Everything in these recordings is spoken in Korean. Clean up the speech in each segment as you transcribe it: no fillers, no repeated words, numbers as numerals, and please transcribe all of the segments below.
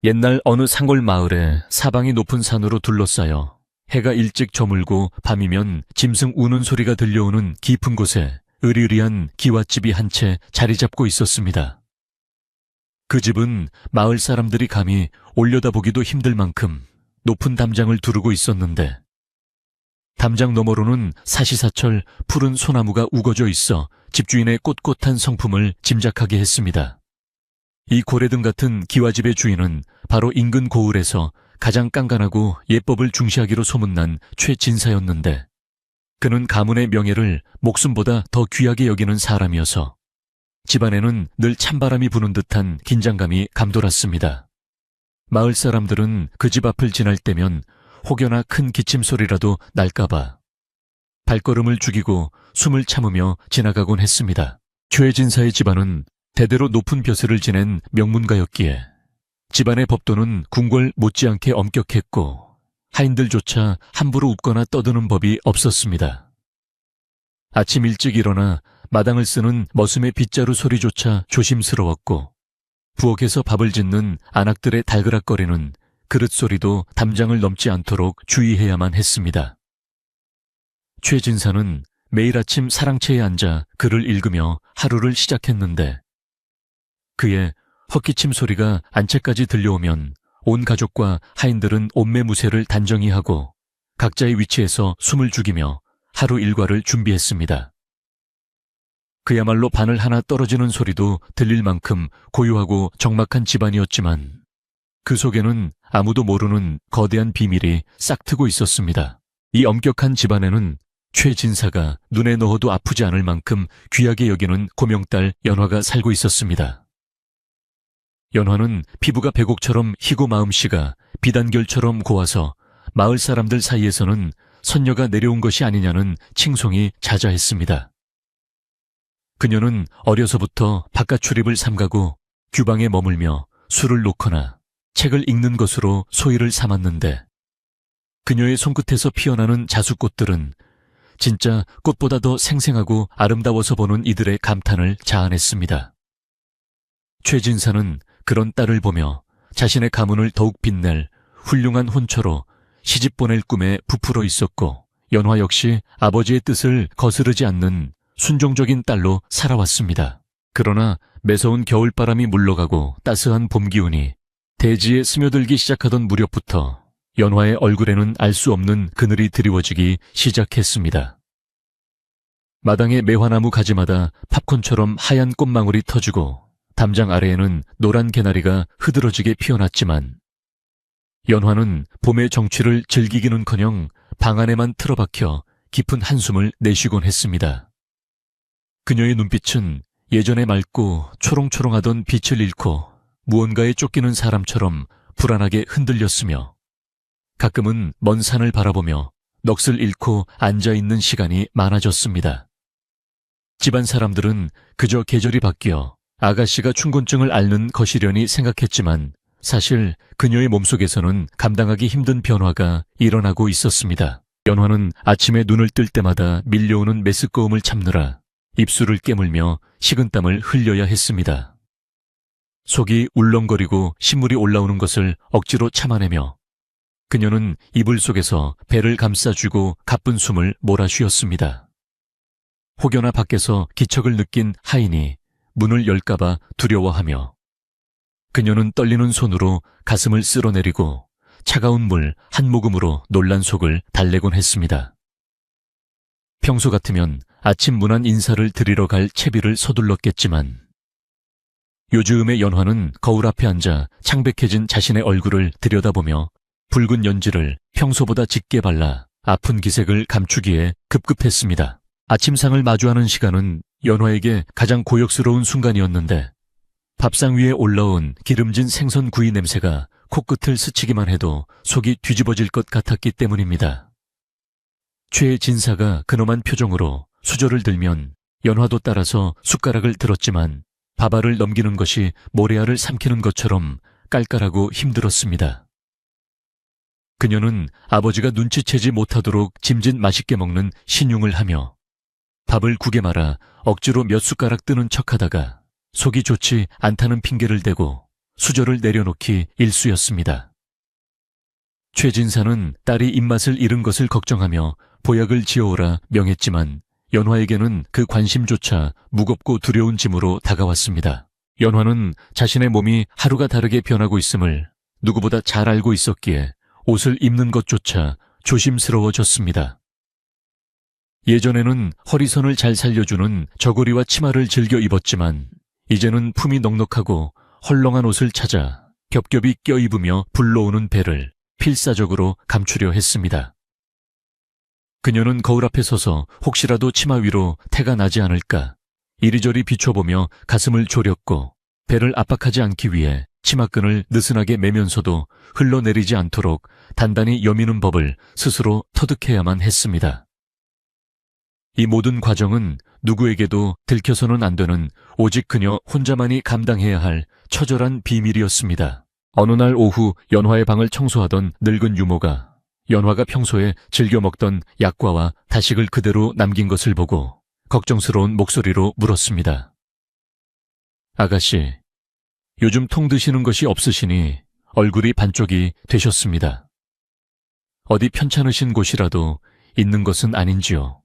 옛날 어느 산골 마을에 사방이 높은 산으로 둘러싸여 해가 일찍 저물고 밤이면 짐승 우는 소리가 들려오는 깊은 곳에 으리으리한 기와집이 한 채 자리 잡고 있었습니다. 그 집은 마을 사람들이 감히 올려다보기도 힘들 만큼 높은 담장을 두르고 있었는데 담장 너머로는 사시사철 푸른 소나무가 우거져 있어 집주인의 꼿꼿한 성품을 짐작하게 했습니다. 이 고래등 같은 기와집의 주인은 바로 인근 고을에서 가장 깐깐하고 예법을 중시하기로 소문난 최진사였는데 그는 가문의 명예를 목숨보다 더 귀하게 여기는 사람이어서 집안에는 늘 찬바람이 부는 듯한 긴장감이 감돌았습니다. 마을 사람들은 그 집 앞을 지날 때면 혹여나 큰 기침 소리라도 날까봐 발걸음을 죽이고 숨을 참으며 지나가곤 했습니다. 최진사의 집안은 대대로 높은 벼슬을 지낸 명문가였기에 집안의 법도는 궁궐 못지않게 엄격했고 하인들조차 함부로 웃거나 떠드는 법이 없었습니다. 아침 일찍 일어나 마당을 쓰는 머슴의 빗자루 소리조차 조심스러웠고 부엌에서 밥을 짓는 아낙들의 달그락거리는 그릇 소리도 담장을 넘지 않도록 주의해야만 했습니다. 최진사는 매일 아침 사랑채에 앉아 글을 읽으며 하루를 시작했는데 그의 헛기침 소리가 안채까지 들려오면 온 가족과 하인들은 옴매무새를 단정히 하고 각자의 위치에서 숨을 죽이며 하루 일과를 준비했습니다. 그야말로 바늘 하나 떨어지는 소리도 들릴 만큼 고요하고 적막한 집안이었지만 그 속에는 아무도 모르는 거대한 비밀이 싹트고 있었습니다. 이 엄격한 집안에는 최진사가 눈에 넣어도 아프지 않을 만큼 귀하게 여기는 고명딸 연화가 살고 있었습니다. 연화는 피부가 백옥처럼 희고 마음씨가 비단결처럼 고와서 마을 사람들 사이에서는 선녀가 내려온 것이 아니냐는 칭송이 자자했습니다. 그녀는 어려서부터 바깥 출입을 삼가고 규방에 머물며 술을 놓거나 책을 읽는 것으로 소일을 삼았는데 그녀의 손끝에서 피어나는 자수꽃들은 진짜 꽃보다 더 생생하고 아름다워서 보는 이들의 감탄을 자아냈습니다. 최진사는 그런 딸을 보며 자신의 가문을 더욱 빛낼 훌륭한 혼처로 시집 보낼 꿈에 부풀어 있었고 연화 역시 아버지의 뜻을 거스르지 않는 순종적인 딸로 살아왔습니다. 그러나 매서운 겨울바람이 물러가고 따스한 봄 기운이 대지에 스며들기 시작하던 무렵부터 연화의 얼굴에는 알 수 없는 그늘이 드리워지기 시작했습니다. 마당의 매화나무 가지마다 팝콘처럼 하얀 꽃망울이 터지고 담장 아래에는 노란 개나리가 흐드러지게 피어났지만 연화는 봄의 정취를 즐기기는커녕 방 안에만 틀어박혀 깊은 한숨을 내쉬곤 했습니다. 그녀의 눈빛은 예전에 맑고 초롱초롱하던 빛을 잃고 무언가에 쫓기는 사람처럼 불안하게 흔들렸으며 가끔은 먼 산을 바라보며 넋을 잃고 앉아있는 시간이 많아졌습니다. 집안 사람들은 그저 계절이 바뀌어 아가씨가 춘곤증을 앓는 것이려니 생각했지만 사실 그녀의 몸속에서는 감당하기 힘든 변화가 일어나고 있었습니다. 연화는 아침에 눈을 뜰 때마다 밀려오는 메스꺼움을 참느라 입술을 깨물며 식은땀을 흘려야 했습니다. 속이 울렁거리고 신물이 올라오는 것을 억지로 참아내며 그녀는 이불 속에서 배를 감싸쥐고 가쁜 숨을 몰아쉬었습니다. 혹여나 밖에서 기척을 느낀 하인이 문을 열까봐 두려워하며 그녀는 떨리는 손으로 가슴을 쓸어내리고 차가운 물 한 모금으로 놀란 속을 달래곤 했습니다. 평소 같으면 아침 문안 인사를 드리러 갈 채비를 서둘렀겠지만 요즈음의 연화는 거울 앞에 앉아 창백해진 자신의 얼굴을 들여다보며 붉은 연지를 평소보다 짙게 발라 아픈 기색을 감추기에 급급했습니다. 아침상을 마주하는 시간은 연화에게 가장 고역스러운 순간이었는데 밥상 위에 올라온 기름진 생선 구이 냄새가 코끝을 스치기만 해도 속이 뒤집어질 것 같았기 때문입니다. 최진사가 근엄한 표정으로 수저를 들면 연화도 따라서 숟가락을 들었지만 밥알을 넘기는 것이 모래알을 삼키는 것처럼 깔깔하고 힘들었습니다. 그녀는 아버지가 눈치채지 못하도록 짐짓 맛있게 먹는 신용을 하며 밥을 국에 말아 억지로 몇 숟가락 뜨는 척하다가 속이 좋지 않다는 핑계를 대고 수저를 내려놓기 일쑤였습니다. 최진사는 딸이 입맛을 잃은 것을 걱정하며 보약을 지어오라 명했지만 연화에게는 그 관심조차 무겁고 두려운 짐으로 다가왔습니다. 연화는 자신의 몸이 하루가 다르게 변하고 있음을 누구보다 잘 알고 있었기에 옷을 입는 것조차 조심스러워졌습니다. 예전에는 허리선을 잘 살려주는 저고리와 치마를 즐겨 입었지만 이제는 품이 넉넉하고 헐렁한 옷을 찾아 겹겹이 껴입으며 불러오는 배를 필사적으로 감추려 했습니다. 그녀는 거울 앞에 서서 혹시라도 치마 위로 태가 나지 않을까 이리저리 비춰보며 가슴을 졸였고 배를 압박하지 않기 위해 치마끈을 느슨하게 매면서도 흘러내리지 않도록 단단히 여미는 법을 스스로 터득해야만 했습니다. 이 모든 과정은 누구에게도 들켜서는 안 되는 오직 그녀 혼자만이 감당해야 할 처절한 비밀이었습니다. 어느 날 오후 연화의 방을 청소하던 늙은 유모가 연화가 평소에 즐겨 먹던 약과와 다식을 그대로 남긴 것을 보고 걱정스러운 목소리로 물었습니다. 아가씨, 요즘 통 드시는 것이 없으시니 얼굴이 반쪽이 되셨습니다. 어디 편찮으신 곳이라도 있는 것은 아닌지요?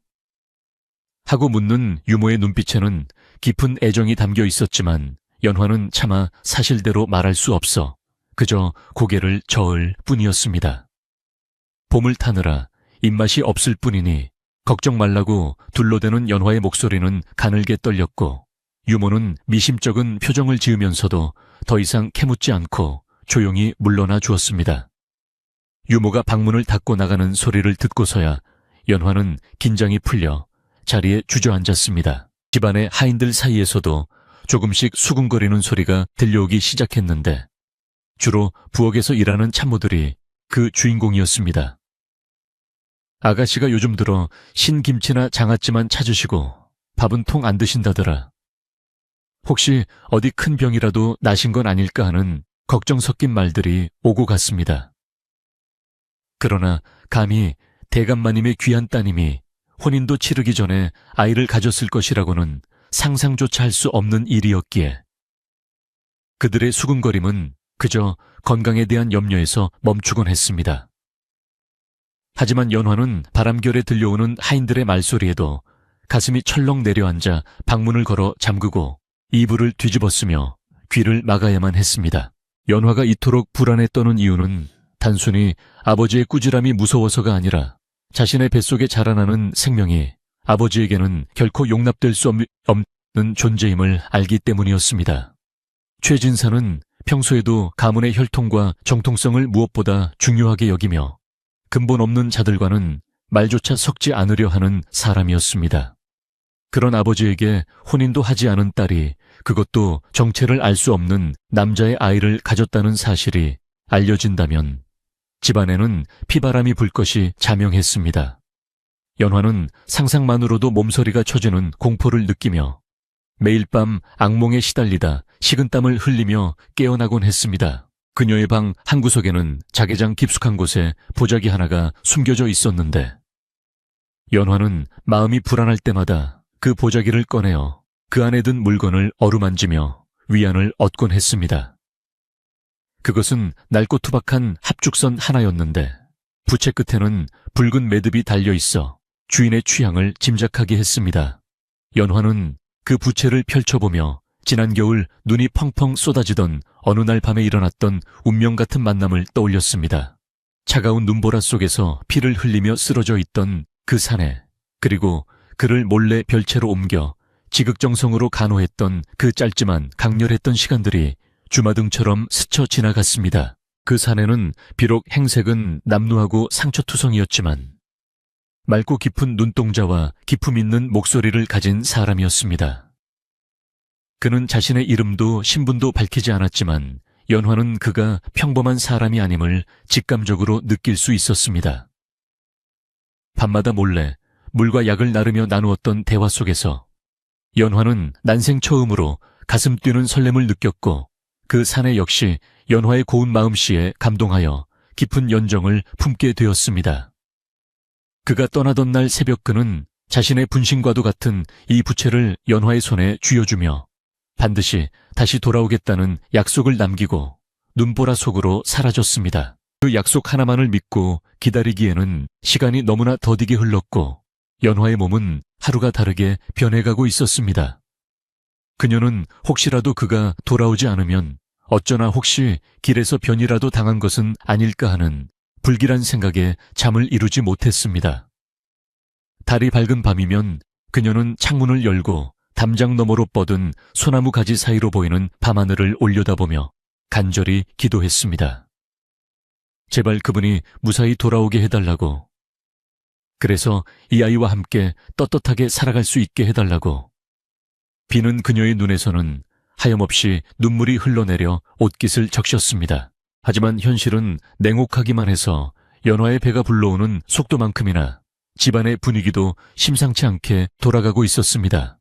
하고 묻는 유모의 눈빛에는 깊은 애정이 담겨 있었지만 연화는 차마 사실대로 말할 수 없어 그저 고개를 저을 뿐이었습니다. 봄을 타느라 입맛이 없을 뿐이니 걱정 말라고 둘러대는 연화의 목소리는 가늘게 떨렸고 유모는 미심쩍은 표정을 지으면서도 더 이상 캐묻지 않고 조용히 물러나 주었습니다. 유모가 방문을 닫고 나가는 소리를 듣고서야 연화는 긴장이 풀려 자리에 주저앉았습니다. 집안의 하인들 사이에서도 조금씩 수군거리는 소리가 들려오기 시작했는데 주로 부엌에서 일하는 참모들이 그 주인공이었습니다. 아가씨가 요즘 들어 신김치나 장아찌만 찾으시고 밥은 통 안 드신다더라. 혹시 어디 큰 병이라도 나신 건 아닐까 하는 걱정 섞인 말들이 오고 갔습니다. 그러나 감히 대감마님의 귀한 따님이 혼인도 치르기 전에 아이를 가졌을 것이라고는 상상조차 할 수 없는 일이었기에 그들의 수군거림은 그저 건강에 대한 염려에서 멈추곤 했습니다. 하지만 연화는 바람결에 들려오는 하인들의 말소리에도 가슴이 철렁 내려앉아 방문을 걸어 잠그고 이불을 뒤집었으며 귀를 막아야만 했습니다. 연화가 이토록 불안에 떠는 이유는 단순히 아버지의 꾸지람이 무서워서가 아니라 자신의 뱃속에 자라나는 생명이 아버지에게는 결코 용납될 수 없는 존재임을 알기 때문이었습니다. 최진사는 평소에도 가문의 혈통과 정통성을 무엇보다 중요하게 여기며 근본 없는 자들과는 말조차 섞지 않으려 하는 사람이었습니다. 그런 아버지에게 혼인도 하지 않은 딸이 그것도 정체를 알 수 없는 남자의 아이를 가졌다는 사실이 알려진다면 집안에는 피바람이 불 것이 자명했습니다. 연화는 상상만으로도 몸서리가 쳐지는 공포를 느끼며 매일 밤 악몽에 시달리다 식은땀을 흘리며 깨어나곤 했습니다. 그녀의 방 한구석에는 자개장 깊숙한 곳에 보자기 하나가 숨겨져 있었는데 연화는 마음이 불안할 때마다 그 보자기를 꺼내어 그 안에 든 물건을 어루만지며 위안을 얻곤 했습니다. 그것은 낡고 투박한 합죽선 하나였는데 부채 끝에는 붉은 매듭이 달려있어 주인의 취향을 짐작하게 했습니다. 연화는 그 부채를 펼쳐보며 지난 겨울 눈이 펑펑 쏟아지던 어느 날 밤에 일어났던 운명 같은 만남을 떠올렸습니다. 차가운 눈보라 속에서 피를 흘리며 쓰러져 있던 그 사내, 그리고 그를 몰래 별채로 옮겨 지극정성으로 간호했던 그 짧지만 강렬했던 시간들이 주마등처럼 스쳐 지나갔습니다. 그 사내는 비록 행색은 남루하고 상처투성이었지만 맑고 깊은 눈동자와 기품 있는 목소리를 가진 사람이었습니다. 그는 자신의 이름도 신분도 밝히지 않았지만 연화는 그가 평범한 사람이 아님을 직감적으로 느낄 수 있었습니다. 밤마다 몰래 물과 약을 나르며 나누었던 대화 속에서 연화는 난생 처음으로 가슴 뛰는 설렘을 느꼈고 그 사내 역시 연화의 고운 마음씨에 감동하여 깊은 연정을 품게 되었습니다. 그가 떠나던 날 새벽 그는 자신의 분신과도 같은 이 부채를 연화의 손에 쥐어주며 반드시 다시 돌아오겠다는 약속을 남기고 눈보라 속으로 사라졌습니다. 그 약속 하나만을 믿고 기다리기에는 시간이 너무나 더디게 흘렀고 연화의 몸은 하루가 다르게 변해가고 있었습니다. 그녀는 혹시라도 그가 돌아오지 않으면 어쩌나 혹시 길에서 변이라도 당한 것은 아닐까 하는 불길한 생각에 잠을 이루지 못했습니다. 달이 밝은 밤이면 그녀는 창문을 열고 담장 너머로 뻗은 소나무 가지 사이로 보이는 밤하늘을 올려다보며 간절히 기도했습니다. 제발 그분이 무사히 돌아오게 해달라고. 그래서 이 아이와 함께 떳떳하게 살아갈 수 있게 해달라고. 비는 그녀의 눈에서는 하염없이 눈물이 흘러내려 옷깃을 적셨습니다. 하지만 현실은 냉혹하기만 해서 연화의 배가 불러오는 속도만큼이나 집안의 분위기도 심상치 않게 돌아가고 있었습니다.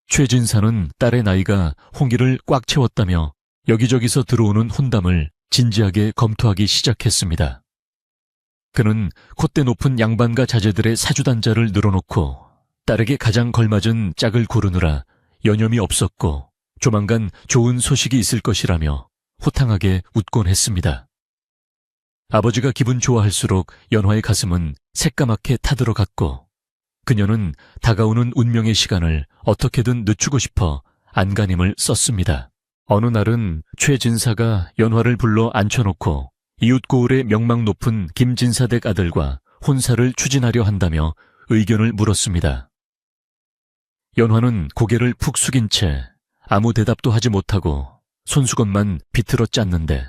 최진사는 딸의 나이가 홍기를 꽉 채웠다며 여기저기서 들어오는 혼담을 진지하게 검토하기 시작했습니다. 그는 콧대 높은 양반과 자제들의 사주단자를 늘어놓고 딸에게 가장 걸맞은 짝을 고르느라 여념이 없었고 조만간 좋은 소식이 있을 것이라며 호탕하게 웃곤 했습니다. 아버지가 기분 좋아할수록 연화의 가슴은 새까맣게 타들어갔고 그녀는 다가오는 운명의 시간을 어떻게든 늦추고 싶어 안간힘을 썼습니다. 어느 날은 최진사가 연화를 불러 앉혀놓고 이웃고을의 명망 높은 김진사댁 아들과 혼사를 추진하려 한다며 의견을 물었습니다. 연화는 고개를 푹 숙인 채 아무 대답도 하지 못하고 손수건만 비틀어 짰는데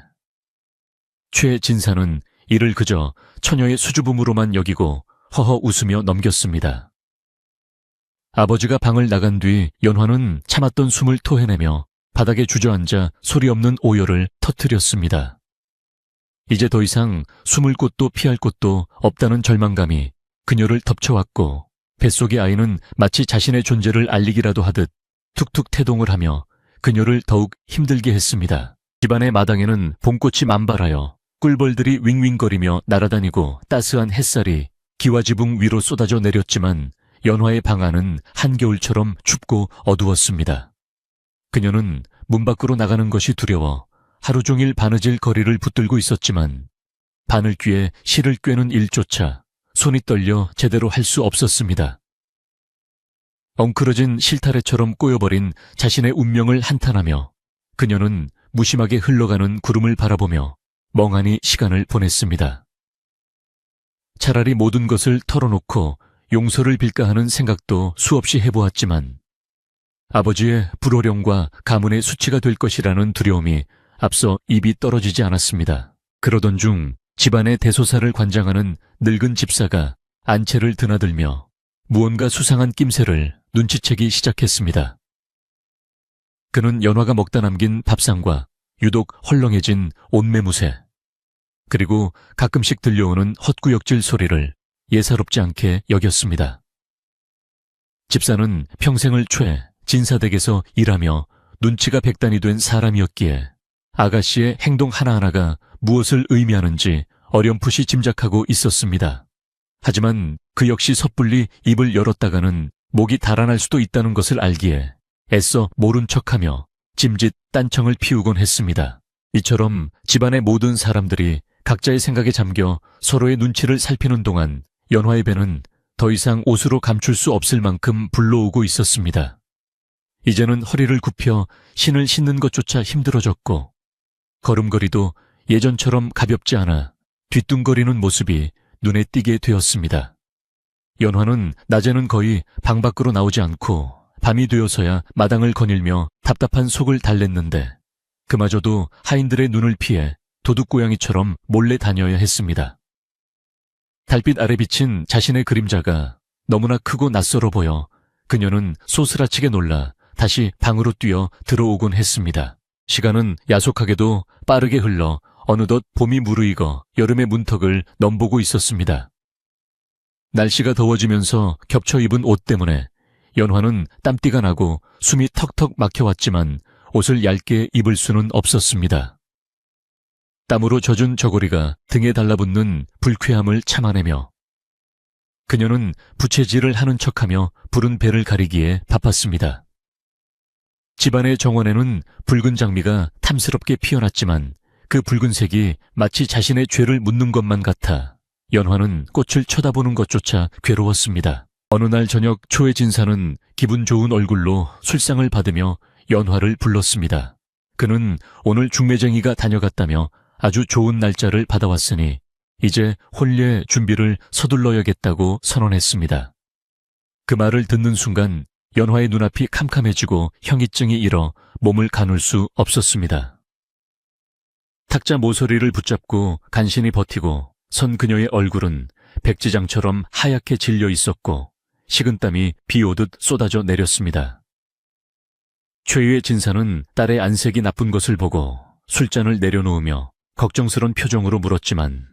최진사는 이를 그저 처녀의 수줍음으로만 여기고 허허 웃으며 넘겼습니다. 아버지가 방을 나간 뒤 연화는 참았던 숨을 토해내며 바닥에 주저앉아 소리 없는 오열을 터뜨렸습니다. 이제 더 이상 숨을 곳도 피할 곳도 없다는 절망감이 그녀를 덮쳐왔고 뱃속의 아이는 마치 자신의 존재를 알리기라도 하듯 툭툭 태동을 하며 그녀를 더욱 힘들게 했습니다. 집안의 마당에는 봄꽃이 만발하여 꿀벌들이 윙윙거리며 날아다니고 따스한 햇살이 기와지붕 위로 쏟아져 내렸지만 연화의 방 안은 한겨울처럼 춥고 어두웠습니다. 그녀는 문 밖으로 나가는 것이 두려워 하루 종일 바느질 거리를 붙들고 있었지만 바늘귀에 실을 꿰는 일조차 손이 떨려 제대로 할 수 없었습니다. 엉클어진 실타래처럼 꼬여버린 자신의 운명을 한탄하며 그녀는 무심하게 흘러가는 구름을 바라보며 멍하니 시간을 보냈습니다. 차라리 모든 것을 털어놓고 용서를 빌까 하는 생각도 수없이 해보았지만 아버지의 불호령과 가문의 수치가 될 것이라는 두려움이 앞서 입이 떨어지지 않았습니다. 그러던 중 집안의 대소사를 관장하는 늙은 집사가 안채를 드나들며 무언가 수상한 낌새를 눈치채기 시작했습니다. 그는 연화가 먹다 남긴 밥상과 유독 헐렁해진 옷매무새 그리고 가끔씩 들려오는 헛구역질 소리를 예사롭지 않게 여겼습니다. 집사는 평생을 진사댁에서 일하며 눈치가 백단이 된 사람이었기에 아가씨의 행동 하나하나가 무엇을 의미하는지 어렴풋이 짐작하고 있었습니다. 하지만 그 역시 섣불리 입을 열었다가는 목이 달아날 수도 있다는 것을 알기에 애써 모른 척하며 짐짓 딴청을 피우곤 했습니다. 이처럼 집안의 모든 사람들이 각자의 생각에 잠겨 서로의 눈치를 살피는 동안 연화의 배는 더 이상 옷으로 감출 수 없을 만큼 불러오고 있었습니다. 이제는 허리를 굽혀 신을 신는 것조차 힘들어졌고 걸음걸이도 예전처럼 가볍지 않아 뒤뚱거리는 모습이 눈에 띄게 되었습니다. 연화는 낮에는 거의 방 밖으로 나오지 않고 밤이 되어서야 마당을 거닐며 답답한 속을 달랬는데 그마저도 하인들의 눈을 피해 도둑고양이처럼 몰래 다녀야 했습니다. 달빛 아래 비친 자신의 그림자가 너무나 크고 낯설어 보여 그녀는 소스라치게 놀라 다시 방으로 뛰어 들어오곤 했습니다. 시간은 야속하게도 빠르게 흘러 어느덧 봄이 무르익어 여름의 문턱을 넘보고 있었습니다. 날씨가 더워지면서 겹쳐 입은 옷 때문에 연화는 땀띠가 나고 숨이 턱턱 막혀왔지만 옷을 얇게 입을 수는 없었습니다. 땀으로 젖은 저고리가 등에 달라붙는 불쾌함을 참아내며 그녀는 부채질을 하는 척하며 부른 배를 가리기에 바빴습니다. 집안의 정원에는 붉은 장미가 탐스럽게 피어났지만 그 붉은색이 마치 자신의 죄를 묻는 것만 같아 연화는 꽃을 쳐다보는 것조차 괴로웠습니다. 어느 날 저녁 초의 진사는 기분 좋은 얼굴로 술상을 받으며 연화를 불렀습니다. 그는 오늘 중매쟁이가 다녀갔다며 아주 좋은 날짜를 받아왔으니 이제 혼례 준비를 서둘러야겠다고 선언했습니다. 그 말을 듣는 순간 연화의 눈앞이 캄캄해지고 현기증이 일어 몸을 가눌 수 없었습니다. 탁자 모서리를 붙잡고 간신히 버티고 선 그녀의 얼굴은 백지장처럼 하얗게 질려 있었고 식은땀이 비 오듯 쏟아져 내렸습니다. 최유의 진사는 딸의 안색이 나쁜 것을 보고 술잔을 내려놓으며 걱정스런 표정으로 물었지만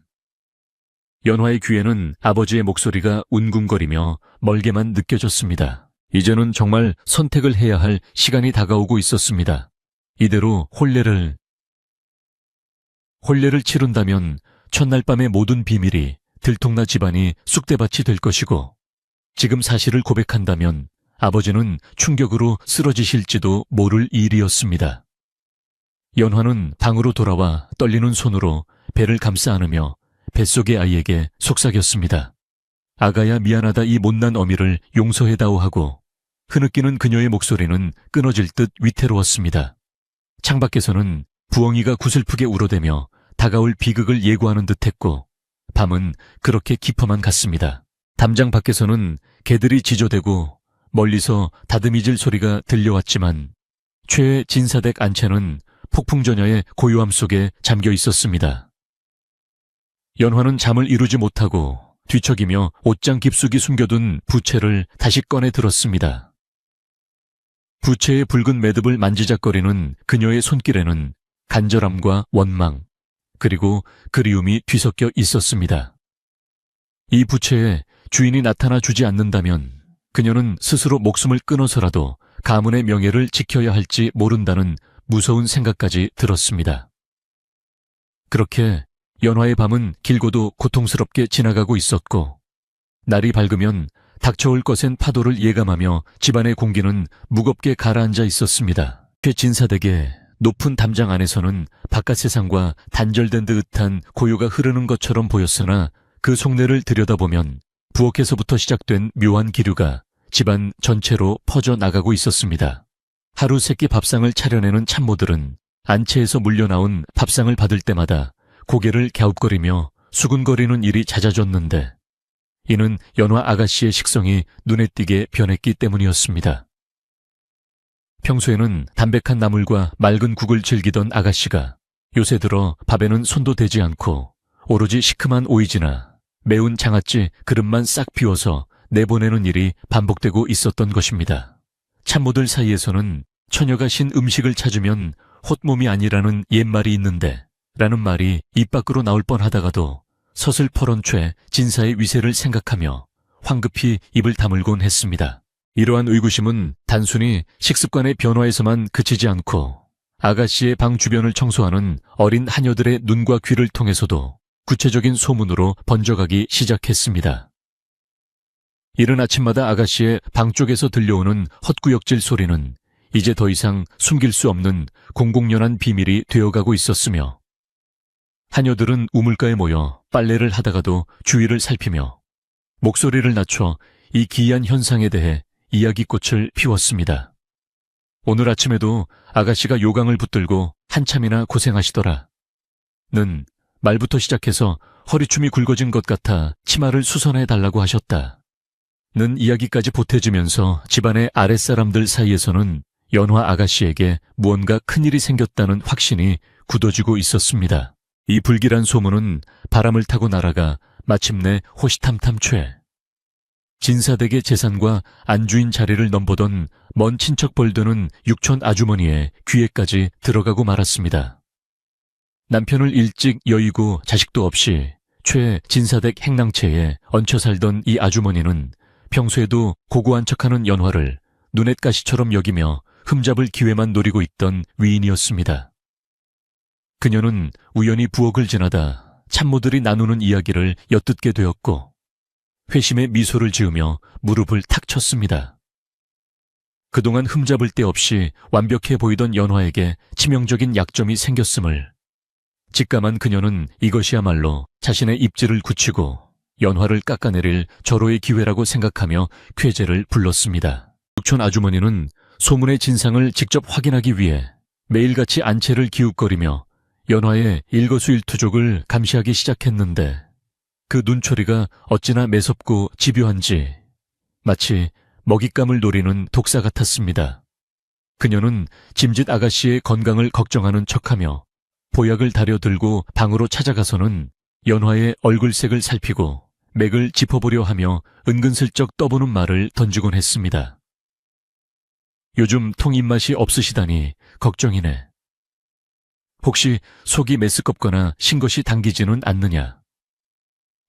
연화의 귀에는 아버지의 목소리가 운궁거리며 멀게만 느껴졌습니다. 이제는 정말 선택을 해야 할 시간이 다가오고 있었습니다. 이대로 혼례를 치른다면 첫날 밤의 모든 비밀이 들통나 집안이 쑥대밭이 될 것이고 지금 사실을 고백한다면 아버지는 충격으로 쓰러지실지도 모를 일이었습니다. 연화는 방으로 돌아와 떨리는 손으로 배를 감싸 안으며 뱃속의 아이에게 속삭였습니다. 아가야 미안하다 이 못난 어미를 용서해다오 하고 흐느끼는 그녀의 목소리는 끊어질 듯 위태로웠습니다. 창밖에서는 부엉이가 구슬프게 울어대며 다가올 비극을 예고하는 듯했고 밤은 그렇게 깊어만 갔습니다. 담장 밖에서는 개들이 지저대고 멀리서 다듬이질 소리가 들려왔지만 최의 진사댁 안채는 폭풍전야의 고요함 속에 잠겨 있었습니다. 연화는 잠을 이루지 못하고 뒤척이며 옷장 깊숙이 숨겨둔 부채를 다시 꺼내 들었습니다. 부채의 붉은 매듭을 만지작거리는 그녀의 손길에는 간절함과 원망, 그리고 그리움이 뒤섞여 있었습니다. 이 부채에 주인이 나타나 주지 않는다면 그녀는 스스로 목숨을 끊어서라도 가문의 명예를 지켜야 할지 모른다는 무서운 생각까지 들었습니다. 그렇게 연화의 밤은 길고도 고통스럽게 지나가고 있었고 날이 밝으면 닥쳐올 것엔 파도를 예감하며 집안의 공기는 무겁게 가라앉아 있었습니다. 최진사댁의 높은 담장 안에서는 바깥 세상과 단절된 듯한 고요가 흐르는 것처럼 보였으나 그 속내를 들여다보면 부엌에서부터 시작된 묘한 기류가 집안 전체로 퍼져나가고 있었습니다. 하루 세끼 밥상을 차려내는 참모들은 안채에서 물려나온 밥상을 받을 때마다 고개를 갸웃거리며 수군거리는 일이 잦아졌는데 이는 연화 아가씨의 식성이 눈에 띄게 변했기 때문이었습니다. 평소에는 담백한 나물과 맑은 국을 즐기던 아가씨가 요새 들어 밥에는 손도 대지 않고 오로지 시큼한 오이지나 매운 장아찌 그릇만 싹 비워서 내보내는 일이 반복되고 있었던 것입니다. 참모들 사이에서는 처녀가 신 음식을 찾으면 헛몸이 아니라는 옛말이 있는데 라는 말이 입 밖으로 나올 뻔하다가도 서슬퍼런 채 진사의 위세를 생각하며 황급히 입을 다물곤 했습니다. 이러한 의구심은 단순히 식습관의 변화에서만 그치지 않고 아가씨의 방 주변을 청소하는 어린 하녀들의 눈과 귀를 통해서도 구체적인 소문으로 번져가기 시작했습니다. 이른 아침마다 아가씨의 방 쪽에서 들려오는 헛구역질 소리는 이제 더 이상 숨길 수 없는 공공연한 비밀이 되어가고 있었으며 하녀들은 우물가에 모여 빨래를 하다가도 주위를 살피며 목소리를 낮춰 이 기이한 현상에 대해 이야기꽃을 피웠습니다. 오늘 아침에도 아가씨가 요강을 붙들고 한참이나 고생하시더라. 는 말부터 시작해서 허리춤이 굵어진 것 같아 치마를 수선해 달라고 하셨다. 는 이야기까지 보태주면서 집안의 아랫사람들 사이에서는 연화 아가씨에게 무언가 큰일이 생겼다는 확신이 굳어지고 있었습니다. 이 불길한 소문은 바람을 타고 날아가 마침내 호시탐탐 최 진사댁의 재산과 안주인 자리를 넘보던 먼 친척 벌드는 육촌 아주머니의 귀에까지 들어가고 말았습니다. 남편을 일찍 여의고 자식도 없이 최 진사댁 행랑채에 얹혀 살던 이 아주머니는 평소에도 고고한 척하는 연화를 눈엣가시처럼 여기며 흠잡을 기회만 노리고 있던 위인이었습니다. 그녀는 우연히 부엌을 지나다 참모들이 나누는 이야기를 엿듣게 되었고 회심의 미소를 지으며 무릎을 탁 쳤습니다. 그동안 흠잡을 데 없이 완벽해 보이던 연화에게 치명적인 약점이 생겼음을 직감한 그녀는 이것이야말로 자신의 입지를 굳히고 연화를 깎아내릴 절호의 기회라고 생각하며 쾌재를 불렀습니다. 육촌 아주머니는 소문의 진상을 직접 확인하기 위해 매일같이 안채를 기웃거리며 연화의 일거수일투족을 감시하기 시작했는데 그 눈초리가 어찌나 매섭고 집요한지 마치 먹잇감을 노리는 독사 같았습니다. 그녀는 짐짓 아가씨의 건강을 걱정하는 척하며 보약을 다려들고 방으로 찾아가서는 연화의 얼굴색을 살피고 맥을 짚어보려 하며 은근슬쩍 떠보는 말을 던지곤 했습니다. 요즘 통 입맛이 없으시다니 걱정이네. 혹시 속이 메스껍거나 신 것이 당기지는 않느냐?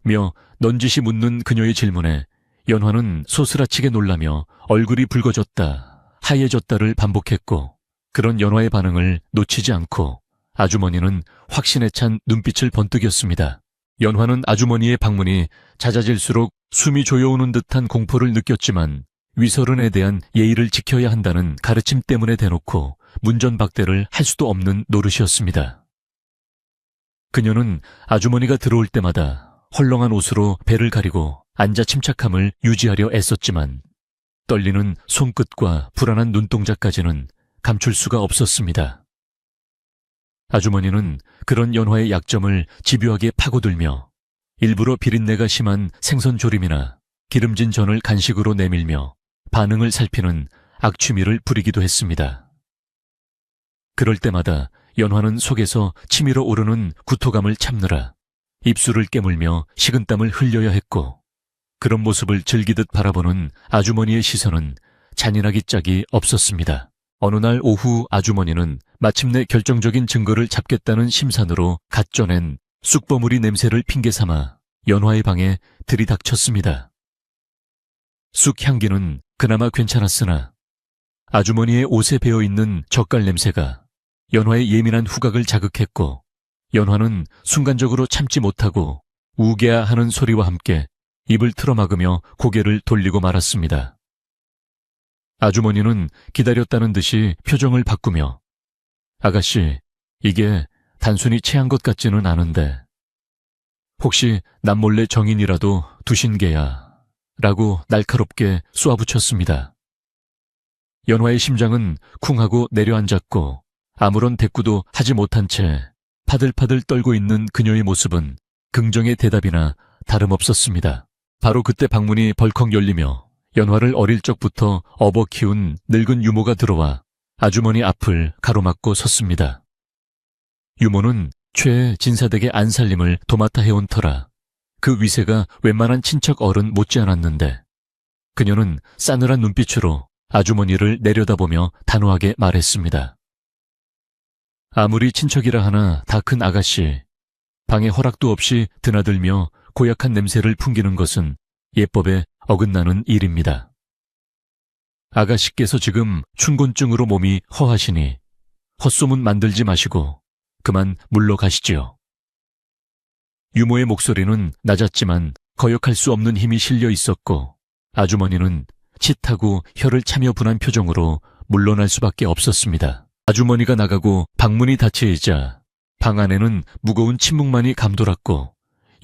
며 넌지시 묻는 그녀의 질문에 연화는 소스라치게 놀라며 얼굴이 붉어졌다, 하얘졌다를 반복했고 그런 연화의 반응을 놓치지 않고 아주머니는 확신에 찬 눈빛을 번뜩였습니다. 연화는 아주머니의 방문이 잦아질수록 숨이 조여오는 듯한 공포를 느꼈지만 위서른에 대한 예의를 지켜야 한다는 가르침 때문에 대놓고 문전박대를 할 수도 없는 노릇이었습니다. 그녀는 아주머니가 들어올 때마다 헐렁한 옷으로 배를 가리고 앉아 침착함을 유지하려 애썼지만 떨리는 손끝과 불안한 눈동자까지는 감출 수가 없었습니다. 아주머니는 그런 연화의 약점을 집요하게 파고들며 일부러 비린내가 심한 생선조림이나 기름진 전을 간식으로 내밀며 반응을 살피는 악취미를 부리기도 했습니다. 그럴 때마다 연화는 속에서 치밀어 오르는 구토감을 참느라 입술을 깨물며 식은땀을 흘려야 했고 그런 모습을 즐기듯 바라보는 아주머니의 시선은 잔인하기 짝이 없었습니다. 어느 날 오후 아주머니는 마침내 결정적인 증거를 잡겠다는 심산으로 갓 쪄낸 쑥버무리 냄새를 핑계삼아 연화의 방에 들이닥쳤습니다. 쑥 향기는 그나마 괜찮았으나 아주머니의 옷에 배어있는 젓갈 냄새가 연화의 예민한 후각을 자극했고 연화는 순간적으로 참지 못하고 우게야 하는 소리와 함께 입을 틀어막으며 고개를 돌리고 말았습니다. 아주머니는 기다렸다는 듯이 표정을 바꾸며 아가씨, 이게 단순히 체한 것 같지는 않은데 혹시 남몰래 정인이라도 두신 게야 라고 날카롭게 쏘아붙였습니다. 연화의 심장은 쿵하고 내려앉았고 아무런 대꾸도 하지 못한 채 파들파들 떨고 있는 그녀의 모습은 긍정의 대답이나 다름없었습니다. 바로 그때 방문이 벌컥 열리며 연화를 어릴 적부터 업어 키운 늙은 유모가 들어와 아주머니 앞을 가로막고 섰습니다. 유모는 최애 진사댁의 안살림을 도맡아 해온 터라 그 위세가 웬만한 친척 어른 못지않았는데 그녀는 싸늘한 눈빛으로 아주머니를 내려다보며 단호하게 말했습니다. 아무리 친척이라 하나 다 큰 아가씨, 방에 허락도 없이 드나들며 고약한 냄새를 풍기는 것은 예법에 어긋나는 일입니다. 아가씨께서 지금 춘곤증으로 몸이 허하시니 헛소문 만들지 마시고 그만 물러가시지요. 유모의 목소리는 낮았지만 거역할 수 없는 힘이 실려 있었고 아주머니는 칫하고 혀를 차며 분한 표정으로 물러날 수밖에 없었습니다. 아주머니가 나가고 방문이 닫히자 방 안에는 무거운 침묵만이 감돌았고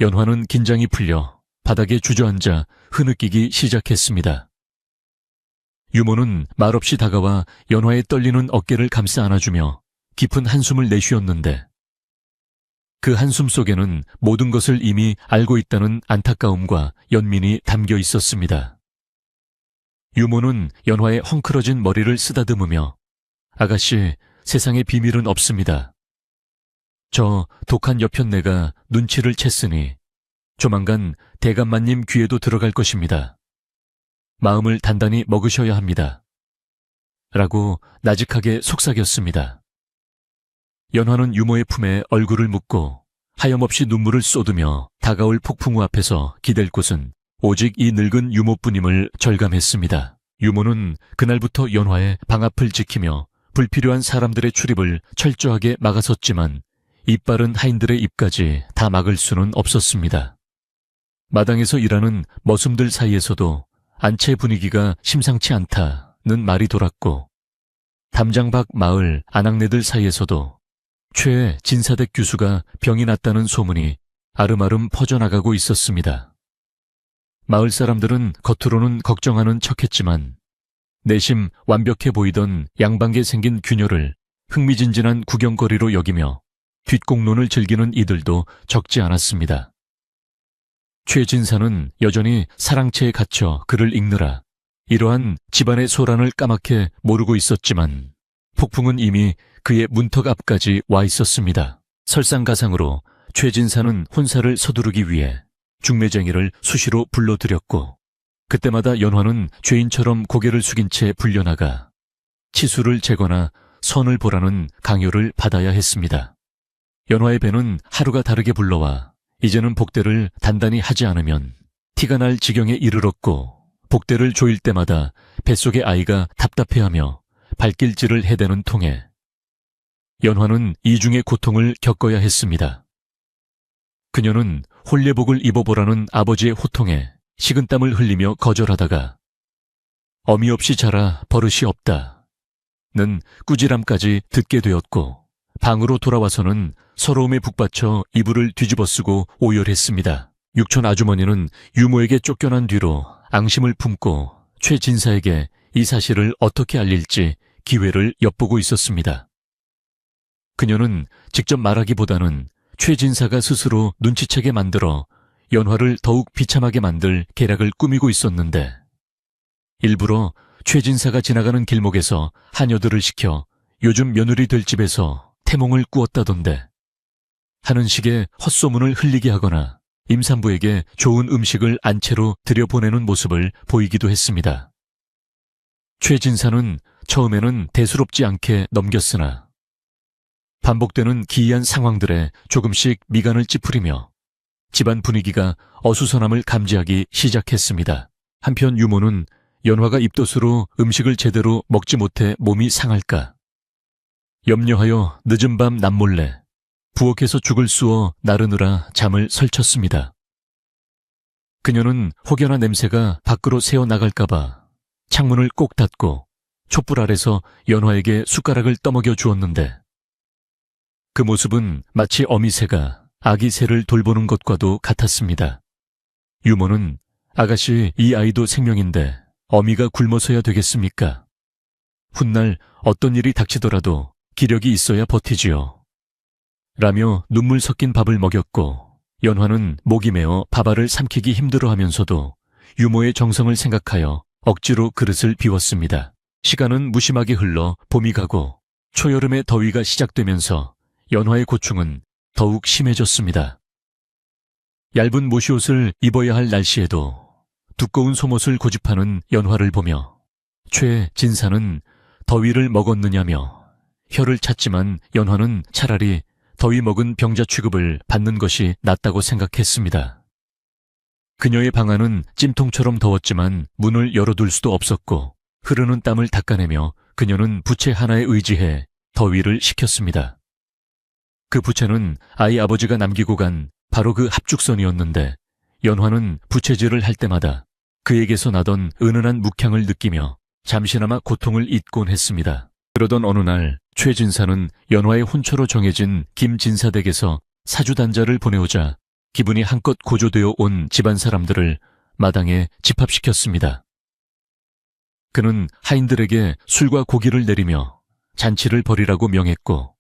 연화는 긴장이 풀려 바닥에 주저앉아 흐느끼기 시작했습니다. 유모는 말없이 다가와 연화의 떨리는 어깨를 감싸 안아주며 깊은 한숨을 내쉬었는데 그 한숨 속에는 모든 것을 이미 알고 있다는 안타까움과 연민이 담겨 있었습니다. 유모는 연화의 헝클어진 머리를 쓰다듬으며 아가씨, 세상에 비밀은 없습니다. 저 독한 여편네가 눈치를 챘으니 조만간 대감마님 귀에도 들어갈 것입니다. 마음을 단단히 먹으셔야 합니다. 라고 나직하게 속삭였습니다. 연화는 유모의 품에 얼굴을 묻고 하염없이 눈물을 쏟으며 다가올 폭풍우 앞에서 기댈 곳은 오직 이 늙은 유모뿐임을 절감했습니다. 유모는 그날부터 연화의 방 앞을 지키며 불필요한 사람들의 출입을 철저하게 막아섰지만 이빠른 하인들의 입까지 다 막을 수는 없었습니다. 마당에서 일하는 머슴들 사이에서도 안채 분위기가 심상치 않다 말이 돌았고 담장 밖 마을 아낙네들 사이에서도 최 진사댁 교수가 병이 났다는 소문이 아름아름 퍼져나가고 있었습니다. 마을 사람들은 겉으로는 걱정하는 척했지만 내심 완벽해 보이던 양방개 생긴 규녀를 흥미진진한 구경거리로 여기며 뒷공론을 즐기는 이들도 적지 않았습니다. 최 진사는 여전히 사랑채에 갇혀 글을 읽느라 이러한 집안의 소란을 까맣게 모르고 있었지만 폭풍은 이미 그의 문턱 앞까지 와 있었습니다. 설상가상으로 최 진사는 혼사를 서두르기 위해 중매쟁이를 수시로 불러들였고 그때마다 연화는 죄인처럼 고개를 숙인 채 불려나가 치수를 재거나 선을 보라는 강요를 받아야 했습니다. 연화의 배는 하루가 다르게 불러와 이제는 복대를 단단히 하지 않으면 티가 날 지경에 이르렀고 복대를 조일 때마다 뱃속의 아이가 답답해하며 발길질을 해대는 통에 연화는 이중의 고통을 겪어야 했습니다. 그녀는 홀례복을 입어보라는 아버지의 호통에 식은땀을 흘리며 거절하다가 어미 없이 자라 버릇이 없다는 꾸지람까지 듣게 되었고 방으로 돌아와서는 서러움에 북받쳐 이불을 뒤집어쓰고 오열했습니다. 육촌 아주머니는 유모에게 쫓겨난 뒤로 앙심을 품고 최 진사에게 이 사실을 어떻게 알릴지 기회를 엿보고 있었습니다. 그녀는 직접 말하기보다는 최 진사가 스스로 눈치채게 만들어 연화를 더욱 비참하게 만들 계략을 꾸미고 있었는데 일부러 최 진사가 지나가는 길목에서 하녀들을 시켜 요즘 며느리 될 집에서 태몽을 꾸었다던데 하는 식의 헛소문을 흘리게 하거나 임산부에게 좋은 음식을 안채로 들여보내는 모습을 보이기도 했습니다. 최 진사는 처음에는 대수롭지 않게 넘겼으나 반복되는 기이한 상황들에 조금씩 미간을 찌푸리며 집안 분위기가 어수선함을 감지하기 시작했습니다. 한편 유모는 연화가 입덧으로 음식을 제대로 먹지 못해 몸이 상할까 염려하여 늦은 밤 남몰래 부엌에서 죽을 쑤어 나르느라 잠을 설쳤습니다. 그녀는 혹여나 냄새가 밖으로 새어나갈까봐 창문을 꼭 닫고 촛불 아래서 연화에게 숟가락을 떠먹여 주었는데 그 모습은 마치 어미새가 아기 새를 돌보는 것과도 같았습니다. 유모는 아가씨 이 아이도 생명인데 어미가 굶어서야 되겠습니까? 훗날 어떤 일이 닥치더라도 기력이 있어야 버티지요. 라며 눈물 섞인 밥을 먹였고 연화는 목이 메어 밥알을 삼키기 힘들어하면서도 유모의 정성을 생각하여 억지로 그릇을 비웠습니다. 시간은 무심하게 흘러 봄이 가고 초여름의 더위가 시작되면서 연화의 고충은 더욱 심해졌습니다. 얇은 모시옷을 입어야 할 날씨에도 두꺼운 속옷을 고집하는 연화를 보며 최 진사는 더위를 먹었느냐며 혀를 찼지만 연화는 차라리 더위 먹은 병자 취급을 받는 것이 낫다고 생각했습니다. 그녀의 방 안은 찜통처럼 더웠지만 문을 열어둘 수도 없었고 흐르는 땀을 닦아내며 그녀는 부채 하나에 의지해 더위를 식혔습니다. 그 부채는 아이 아버지가 남기고 간 바로 그 합죽선이었는데 연화는 부채질을 할 때마다 그에게서 나던 은은한 묵향을 느끼며 잠시나마 고통을 잊곤 했습니다. 그러던 어느 날 최 진사는 연화의 혼처로 정해진 김 진사댁에서 사주단자를 보내오자 기분이 한껏 고조되어 온 집안 사람들을 마당에 집합시켰습니다. 그는 하인들에게 술과 고기를 내리며 잔치를 벌이라고 명했고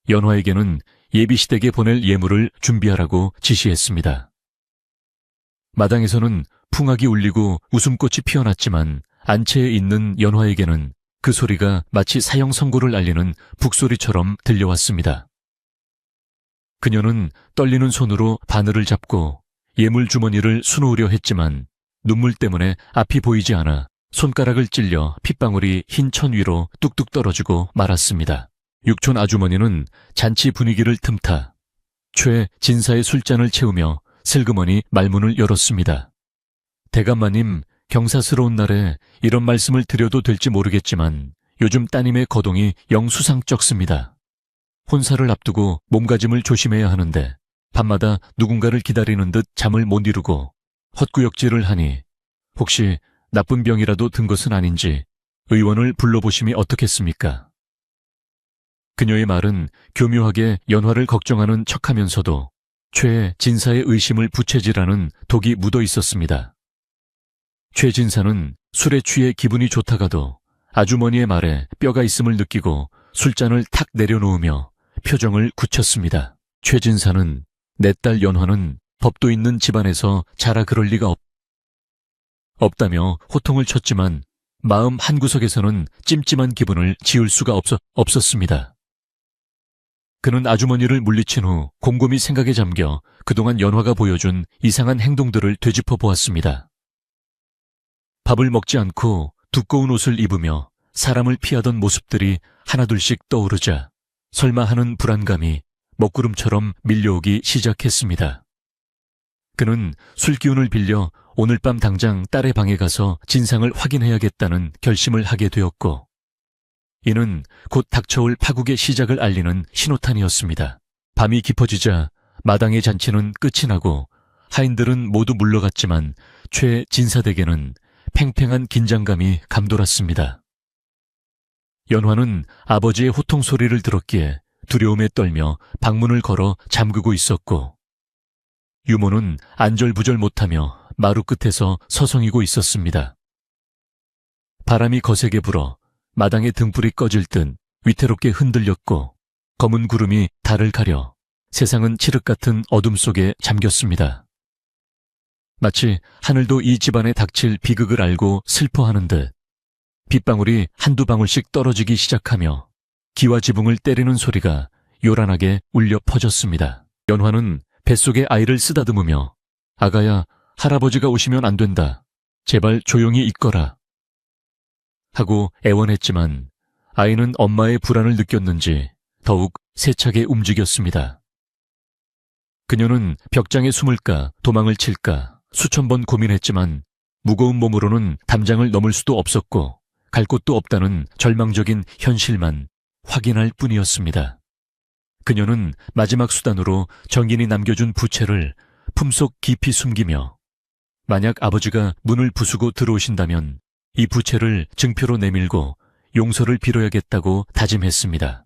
연화에게는 예비시댁에 보낼 예물을 준비하라고 지시했습니다. 마당에서는 풍악이 울리고 웃음꽃이 피어났지만 안채에 있는 연화에게는 그 소리가 마치 사형 선고를 알리는 북소리처럼 들려왔습니다. 그녀는 떨리는 손으로 바늘을 잡고 예물 주머니를 수놓으려 했지만 눈물 때문에 앞이 보이지 않아 손가락을 찔려 핏방울이 흰 천 위로 뚝뚝 떨어지고 말았습니다. 육촌 아주머니는 잔치 분위기를 틈타 최 진사의 술잔을 채우며 슬그머니 말문을 열었습니다. 대감마님, 경사스러운 날에 이런 말씀을 드려도 될지 모르겠지만 요즘 따님의 거동이 영 수상쩍습니다. 혼사를 앞두고 몸가짐을 조심해야 하는데 밤마다 누군가를 기다리는 듯 잠을 못 이루고 헛구역질을 하니 혹시 나쁜 병이라도 든 것은 아닌지 의원을 불러보심이 어떻겠습니까? 그녀의 말은 교묘하게 연화를 걱정하는 척하면서도 최 진사의 의심을 부채질하는 독이 묻어 있었습니다. 최 진사는 술에 취해 기분이 좋다가도 아주머니의 말에 뼈가 있음을 느끼고 술잔을 탁 내려놓으며 표정을 굳혔습니다. 최 진사는 내 딸 연화는 법도 있는 집안에서 자라 그럴 리가 없다며 호통을 쳤지만 마음 한구석에서는 찜찜한 기분을 지울 수가 없었습니다. 그는 아주머니를 물리친 후 곰곰이 생각에 잠겨 그동안 연화가 보여준 이상한 행동들을 되짚어 보았습니다. 밥을 먹지 않고 두꺼운 옷을 입으며 사람을 피하던 모습들이 하나둘씩 떠오르자 설마 하는 불안감이 먹구름처럼 밀려오기 시작했습니다. 그는 술기운을 빌려 오늘 밤 당장 딸의 방에 가서 진상을 확인해야겠다는 결심을 하게 되었고, 이는 곧 닥쳐올 파국의 시작을 알리는 신호탄이었습니다. 밤이 깊어지자 마당의 잔치는 끝이 나고 하인들은 모두 물러갔지만 최 진사댁에는 팽팽한 긴장감이 감돌았습니다. 연화는 아버지의 호통 소리를 들었기에 두려움에 떨며 방문을 걸어 잠그고 있었고, 유모는 안절부절 못하며 마루 끝에서 서성이고 있었습니다. 바람이 거세게 불어 마당의 등불이 꺼질 듯 위태롭게 흔들렸고 검은 구름이 달을 가려 세상은 칠흑 같은 어둠 속에 잠겼습니다. 마치 하늘도 이 집안에 닥칠 비극을 알고 슬퍼하는 듯 빗방울이 한두 방울씩 떨어지기 시작하며 기와 지붕을 때리는 소리가 요란하게 울려 퍼졌습니다. 연화는 뱃속에 아이를 쓰다듬으며 아가야, 할아버지가 오시면 안 된다. 제발 조용히 있거라. 하고 애원했지만 아이는 엄마의 불안을 느꼈는지 더욱 세차게 움직였습니다. 그녀는 벽장에 숨을까 도망을 칠까 수천 번 고민했지만 무거운 몸으로는 담장을 넘을 수도 없었고 갈 곳도 없다는 절망적인 현실만 확인할 뿐이었습니다. 그녀는 마지막 수단으로 정인이 남겨준 부채를 품속 깊이 숨기며 만약 아버지가 문을 부수고 들어오신다면 이 부채를 증표로 내밀고 용서를 빌어야겠다고 다짐했습니다.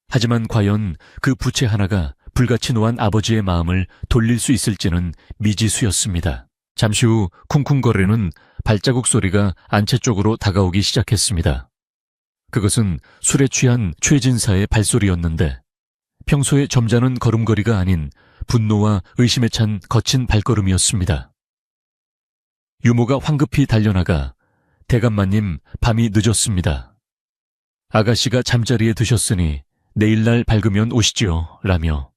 하지만 과연 그 부채 하나가 불같이 노한 아버지의 마음을 돌릴 수 있을지는 미지수였습니다. 잠시 후 쿵쿵거리는 발자국 소리가 안채 쪽으로 다가오기 시작했습니다. 그것은 술에 취한 최진사의 발소리였는데 평소의 점잖은 걸음걸이가 아닌 분노와 의심에 찬 거친 발걸음이었습니다. 유모가 황급히 달려나가 대감마님, 밤이 늦었습니다. 아가씨가 잠자리에 드셨으니 내일날 밝으면 오시지요 라며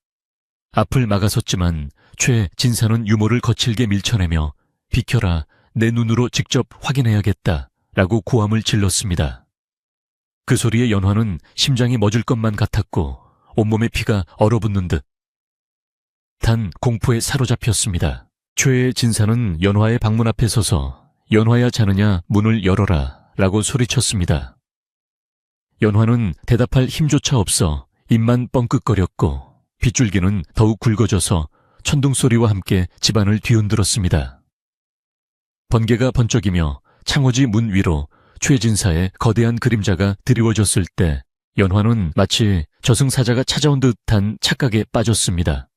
앞을 막아섰지만 최 진사는 유모를 거칠게 밀쳐내며 비켜라, 내 눈으로 직접 확인해야겠다 라고 고함을 질렀습니다. 그 소리에 연화는 심장이 멎을 것만 같았고 온몸에 피가 얼어붙는 듯한 공포에 사로잡혔습니다. 최의 진사는 연화의 방문 앞에 서서 연화야 자느냐 문을 열어라 라고 소리쳤습니다. 연화는 대답할 힘조차 없어 입만 뻥끗거렸고 빗줄기는 더욱 굵어져서 천둥소리와 함께 집안을 뒤흔들었습니다. 번개가 번쩍이며 창호지 문 위로 최진사의 거대한 그림자가 드리워졌을 때 연화는 마치 저승사자가 찾아온 듯한 착각에 빠졌습니다.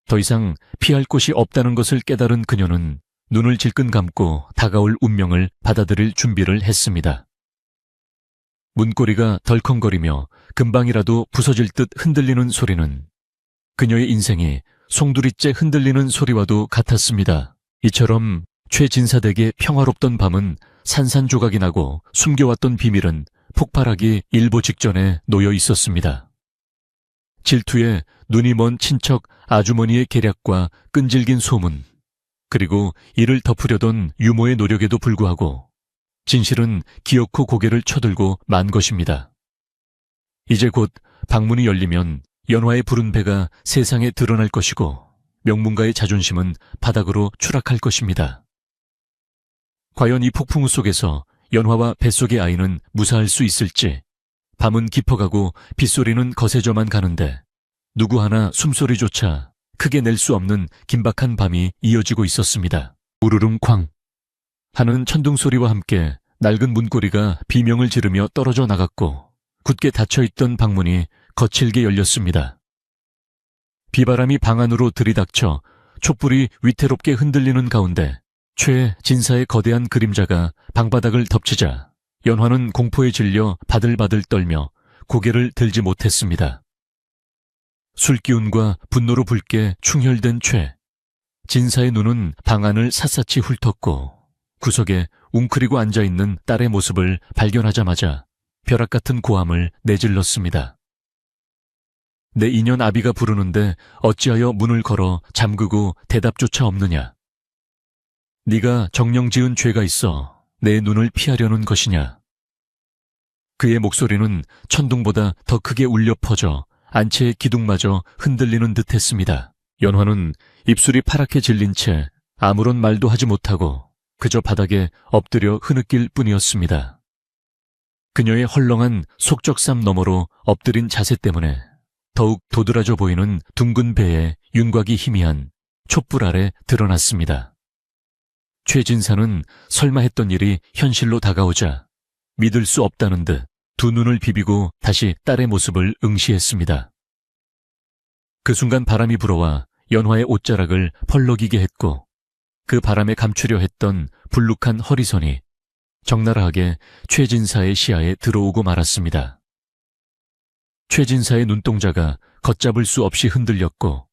더 이상 피할 곳이 없다는 것을 깨달은 그녀는 눈을 질끈 감고 다가올 운명을 받아들일 준비를 했습니다. 문고리가 덜컹거리며 금방이라도 부서질 듯 흔들리는 소리는 그녀의 인생이 송두리째 흔들리는 소리와도 같았습니다. 이처럼 최진사댁의 평화롭던 밤은 산산조각이 나고 숨겨왔던 비밀은 폭발하기 일보 직전에 놓여 있었습니다. 질투에 눈이 먼 친척 아주머니의 계략과 끈질긴 소문, 그리고 이를 덮으려던 유모의 노력에도 불구하고 진실은 기어코 고개를 쳐들고 만 것입니다. 이제 곧 방문이 열리면 연화의 푸른 배가 세상에 드러날 것이고 명문가의 자존심은 바닥으로 추락할 것입니다. 과연 이 폭풍우 속에서 연화와 뱃속의 아이는 무사할 수 있을지. 밤은 깊어가고 빗소리는 거세져만 가는데 누구 하나 숨소리조차 크게 낼 수 없는 긴박한 밤이 이어지고 있었습니다. 우르릉 쾅 하는 천둥소리와 함께 낡은 문고리가 비명을 지르며 떨어져 나갔고 굳게 닫혀있던 방문이 거칠게 열렸습니다. 비바람이 방 안으로 들이닥쳐 촛불이 위태롭게 흔들리는 가운데 최진사의 거대한 그림자가 방바닥을 덮치자 연화는 공포에 질려 바들바들 떨며 고개를 들지 못했습니다. 술기운과 분노로 붉게 충혈된 최진사의 눈은 방 안을 샅샅이 훑었고 구석에 웅크리고 앉아있는 딸의 모습을 발견하자마자 벼락 같은 고함을 내질렀습니다. 내 인연 아비가 부르는데 어찌하여 문을 걸어 잠그고 대답조차 없느냐? 네가 정령 지은 죄가 있어 내 눈을 피하려는 것이냐? 그의 목소리는 천둥보다 더 크게 울려 퍼져 안채의 기둥마저 흔들리는 듯했습니다. 연화는 입술이 파랗게 질린 채 아무런 말도 하지 못하고 그저 바닥에 엎드려 흐느낄 뿐이었습니다. 그녀의 헐렁한 속적삼 너머로 엎드린 자세 때문에 더욱 도드라져 보이는 둥근 배에 윤곽이 희미한 촛불 아래 드러났습니다. 최진사는 설마 했던 일이 현실로 다가오자 믿을 수 없다는 듯 두 눈을 비비고 다시 딸의 모습을 응시했습니다. 그 순간 바람이 불어와 연화의 옷자락을 펄럭이게 했고 그 바람에 감추려 했던 불룩한 허리선이 적나라하게 최진사의 시야에 들어오고 말았습니다. 최진사의 눈동자가 걷잡을 수 없이 흔들렸고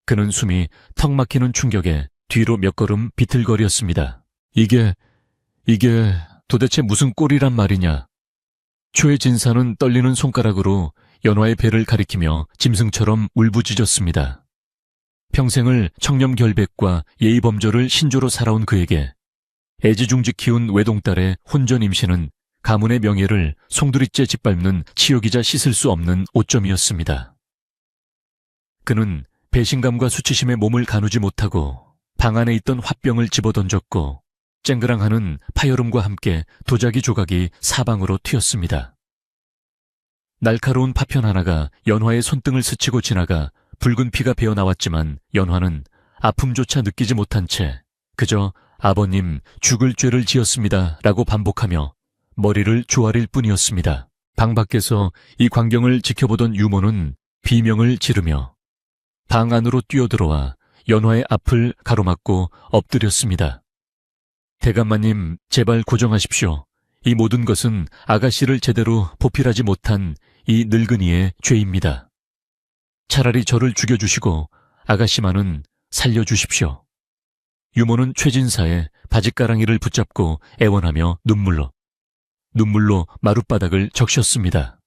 그는 숨이 턱 막히는 충격에 뒤로 몇 걸음 비틀거렸습니다. 이게 도대체 무슨 꼴이란 말이냐? 최진사는 떨리는 손가락으로 연화의 배를 가리키며 짐승처럼 울부짖었습니다. 평생을 청렴결백과 예의범절을 신조로 살아온 그에게 애지중지 키운 외동딸의 혼전 임신은 가문의 명예를 송두리째 짓밟는 치욕이자 씻을 수 없는 오점이었습니다. 그는 배신감과 수치심에 몸을 가누지 못하고 방 안에 있던 화병을 집어던졌고 쨍그랑하는 파열음과 함께 도자기 조각이 사방으로 튀었습니다. 날카로운 파편 하나가 연화의 손등을 스치고 지나가 붉은 피가 배어나왔지만 연화는 아픔조차 느끼지 못한 채 그저 아버님 죽을 죄를 지었습니다 라고 반복하며 머리를 조아릴 뿐이었습니다. 방 밖에서 이 광경을 지켜보던 유모는 비명을 지르며 방 안으로 뛰어들어와 연화의 앞을 가로막고 엎드렸습니다. 대감마님, 제발 고정하십시오. 이 모든 것은 아가씨를 제대로 보필하지 못한 이 늙은이의 죄입니다. 차라리 저를 죽여주시고 아가씨만은 살려주십시오. 유모는 최진사의 바짓가랑이를 붙잡고 애원하며 눈물로 마룻바닥을 적셨습니다.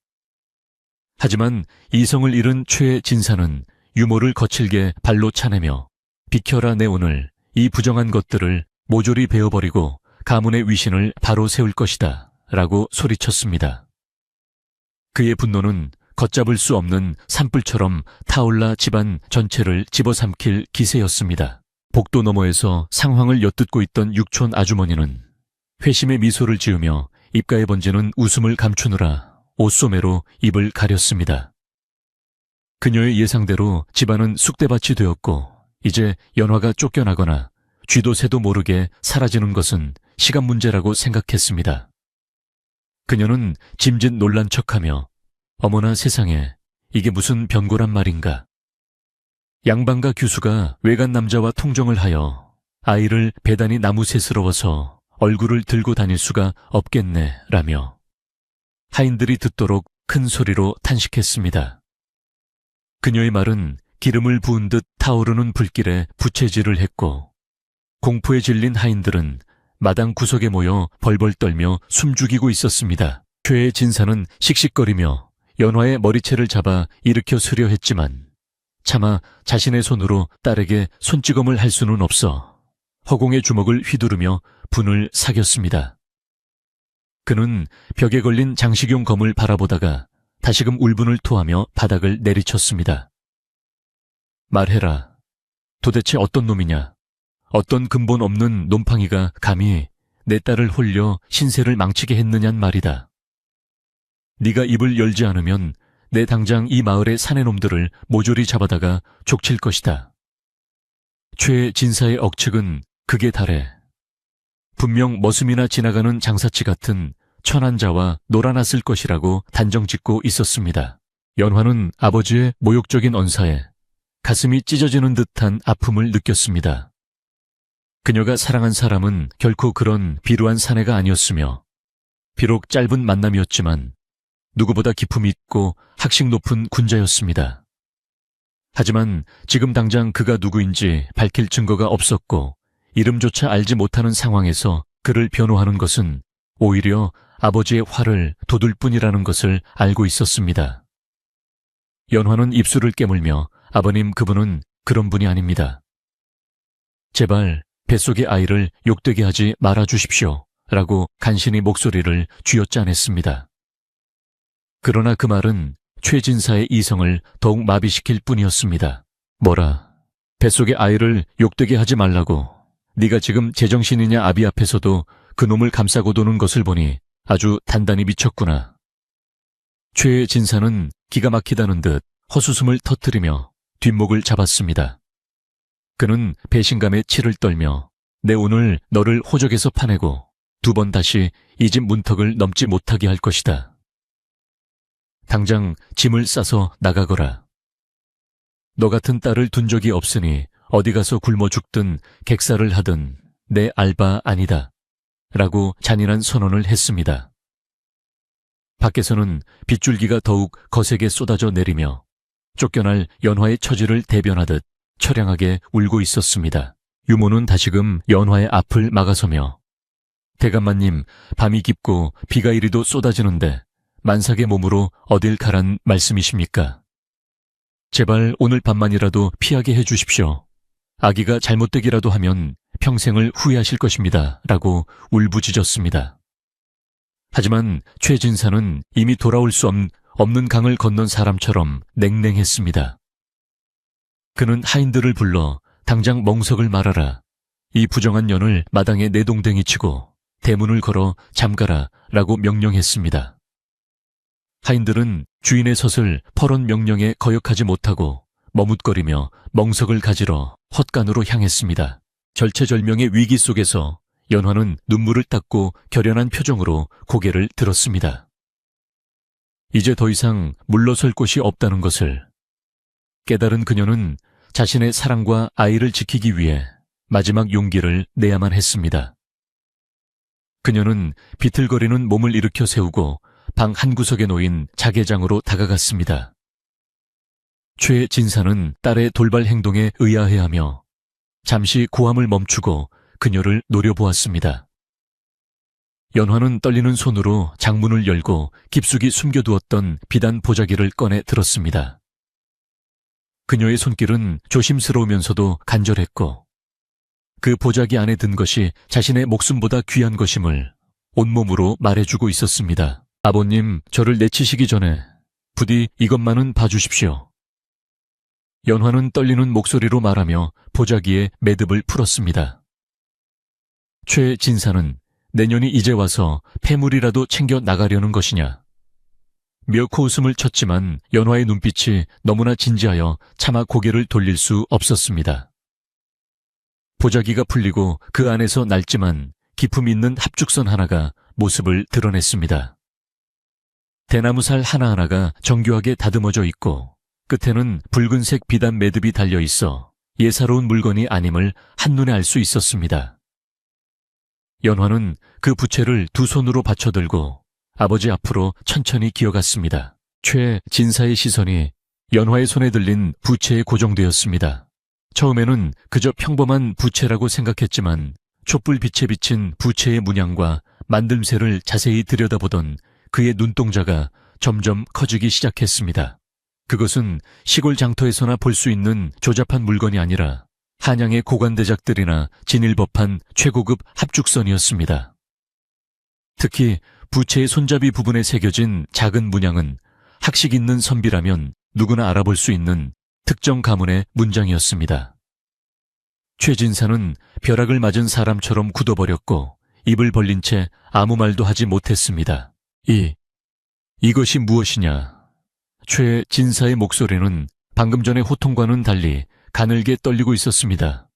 하지만 이성을 잃은 최진사는 유모를 거칠게 발로 차내며 비켜라 내 오늘 이 부정한 것들을 모조리 베어버리고 가문의 위신을 바로 세울 것이다 라고 소리쳤습니다. 그의 분노는 걷잡을 수 없는 산불처럼 타올라 집안 전체를 집어삼킬 기세였습니다. 복도 너머에서 상황을 엿듣고 있던 육촌 아주머니는 회심의 미소를 지으며 입가에 번지는 웃음을 감추느라 옷소매로 입을 가렸습니다. 그녀의 예상대로 집안은 쑥대밭이 되었고 이제 연화가 쫓겨나거나 쥐도 새도 모르게 사라지는 것은 시간 문제라고 생각했습니다. 그녀는 짐짓 놀란 척하며 어머나 세상에 이게 무슨 변고란 말인가. 양반가 규수가 외간 남자와 통정을 하여 아이를 배단이 나무새스러워서 얼굴을 들고 다닐 수가 없겠네 라며 하인들이 듣도록 큰 소리로 탄식했습니다. 그녀의 말은 기름을 부은 듯 타오르는 불길에 부채질을 했고 공포에 질린 하인들은 마당 구석에 모여 벌벌 떨며 숨죽이고 있었습니다. 최진사는 씩씩거리며 연화의 머리채를 잡아 일으켜 쓰려 했지만 차마 자신의 손으로 딸에게 손찌검을 할 수는 없어 허공의 주먹을 휘두르며 분을 사겼습니다. 그는 벽에 걸린 장식용 검을 바라보다가 다시금 울분을 토하며 바닥을 내리쳤습니다. 말해라. 도대체 어떤 놈이냐? 어떤 근본 없는 놈팡이가 감히 내 딸을 홀려 신세를 망치게 했느냔 말이다. 네가 입을 열지 않으면 내 당장 이 마을의 사내놈들을 모조리 잡아다가 족칠 것이다. 최진사의 억측은 극에 달해 분명 머슴이나 지나가는 장사치 같은 천한 자와 놀아났을 것이라고 단정짓고 있었습니다. 연화는 아버지의 모욕적인 언사에 가슴이 찢어지는 듯한 아픔을 느꼈습니다. 그녀가 사랑한 사람은 결코 그런 비루한 사내가 아니었으며 비록 짧은 만남이었지만 누구보다 기품 있고 학식 높은 군자였습니다. 하지만 지금 당장 그가 누구인지 밝힐 증거가 없었고 이름조차 알지 못하는 상황에서 그를 변호하는 것은 오히려 아버지의 화를 돋울 뿐이라는 것을 알고 있었습니다. 연화는 입술을 깨물며 아버님, 그분은 그런 분이 아닙니다. 제발 뱃속의 아이를 욕되게 하지 말아주십시오 라고 간신히 목소리를 쥐어짜냈습니다. 그러나 그 말은 최진사의 이성을 더욱 마비시킬 뿐이었습니다. 뭐라, 뱃속의 아이를 욕되게 하지 말라고? 네가 지금 제정신이냐? 아비 앞에서도 그 놈을 감싸고 도는 것을 보니 아주 단단히 미쳤구나. 최진사는 기가 막히다는 듯 헛웃음을 터뜨리며 뒷목을 잡았습니다. 그는 배신감에 치를 떨며 내 오늘 너를 호적에서 파내고 두 번 다시 이 집 문턱을 넘지 못하게 할 것이다. 당장 짐을 싸서 나가거라. 너 같은 딸을 둔 적이 없으니 어디 가서 굶어 죽든 객사를 하든 내 알바 아니다. 라고 잔인한 선언을 했습니다. 밖에서는 빗줄기가 더욱 거세게 쏟아져 내리며 쫓겨날 연화의 처지를 대변하듯 처량하게 울고 있었습니다. 유모는 다시금 연화의 앞을 막아서며 대감마님, 밤이 깊고 비가 이리도 쏟아지는데 만삭의 몸으로 어딜 가란 말씀이십니까? 제발 오늘 밤만이라도 피하게 해주십시오. 아기가 잘못되기라도 하면 평생을 후회하실 것입니다. 라고 울부짖었습니다. 하지만 최진사는 이미 돌아올 수 없는 강을 건넌 사람처럼 냉랭했습니다. 그는 하인들을 불러 당장 멍석을 말아라. 이 부정한 년을 마당에 내동댕이 치고 대문을 걸어 잠가라 라고 명령했습니다. 하인들은 주인의 섯을 퍼런 명령에 거역하지 못하고 머뭇거리며 멍석을 가지러 헛간으로 향했습니다. 절체절명의 위기 속에서 연화는 눈물을 닦고 결연한 표정으로 고개를 들었습니다. 이제 더 이상 물러설 곳이 없다는 것을 깨달은 그녀는 자신의 사랑과 아이를 지키기 위해 마지막 용기를 내야만 했습니다. 그녀는 비틀거리는 몸을 일으켜 세우고 방 한구석에 놓인 자개장으로 다가갔습니다. 최진사는 딸의 돌발 행동에 의아해하며 잠시 고함을 멈추고 그녀를 노려보았습니다. 연화는 떨리는 손으로 장문을 열고 깊숙이 숨겨두었던 비단 보자기를 꺼내 들었습니다. 그녀의 손길은 조심스러우면서도 간절했고 그 보자기 안에 든 것이 자신의 목숨보다 귀한 것임을 온몸으로 말해주고 있었습니다. 아버님, 저를 내치시기 전에 부디 이것만은 봐주십시오. 연화는 떨리는 목소리로 말하며 보자기에 매듭을 풀었습니다. 최진사는 내년이 이제 와서 폐물이라도 챙겨 나가려는 것이냐. 몇 웃음을 쳤지만 연화의 눈빛이 너무나 진지하여 차마 고개를 돌릴 수 없었습니다. 보자기가 풀리고 그 안에서 날지만 기품 있는 합죽선 하나가 모습을 드러냈습니다. 대나무살 하나하나가 정교하게 다듬어져 있고 끝에는 붉은색 비단 매듭이 달려 있어 예사로운 물건이 아님을 한눈에 알 수 있었습니다. 연화는 그 부채를 두 손으로 받쳐들고 아버지 앞으로 천천히 기어갔습니다. 최진사의 시선이 연화의 손에 들린 부채에 고정되었습니다. 처음에는 그저 평범한 부채라고 생각했지만 촛불 빛에 비친 부채의 문양과 만듦새를 자세히 들여다보던 그의 눈동자가 점점 커지기 시작했습니다. 그것은 시골 장터에서나 볼 수 있는 조잡한 물건이 아니라 한양의 고관대작들이나 지닐 법한 최고급 합죽선이었습니다. 특히 부채의 손잡이 부분에 새겨진 작은 문양은 학식 있는 선비라면 누구나 알아볼 수 있는 특정 가문의 문장이었습니다. 최진사는 벼락을 맞은 사람처럼 굳어버렸고 입을 벌린 채 아무 말도 하지 못했습니다. 이것이 무엇이냐? 최진사의 목소리는 방금 전의 호통과는 달리 가늘게 떨리고 있었습니다.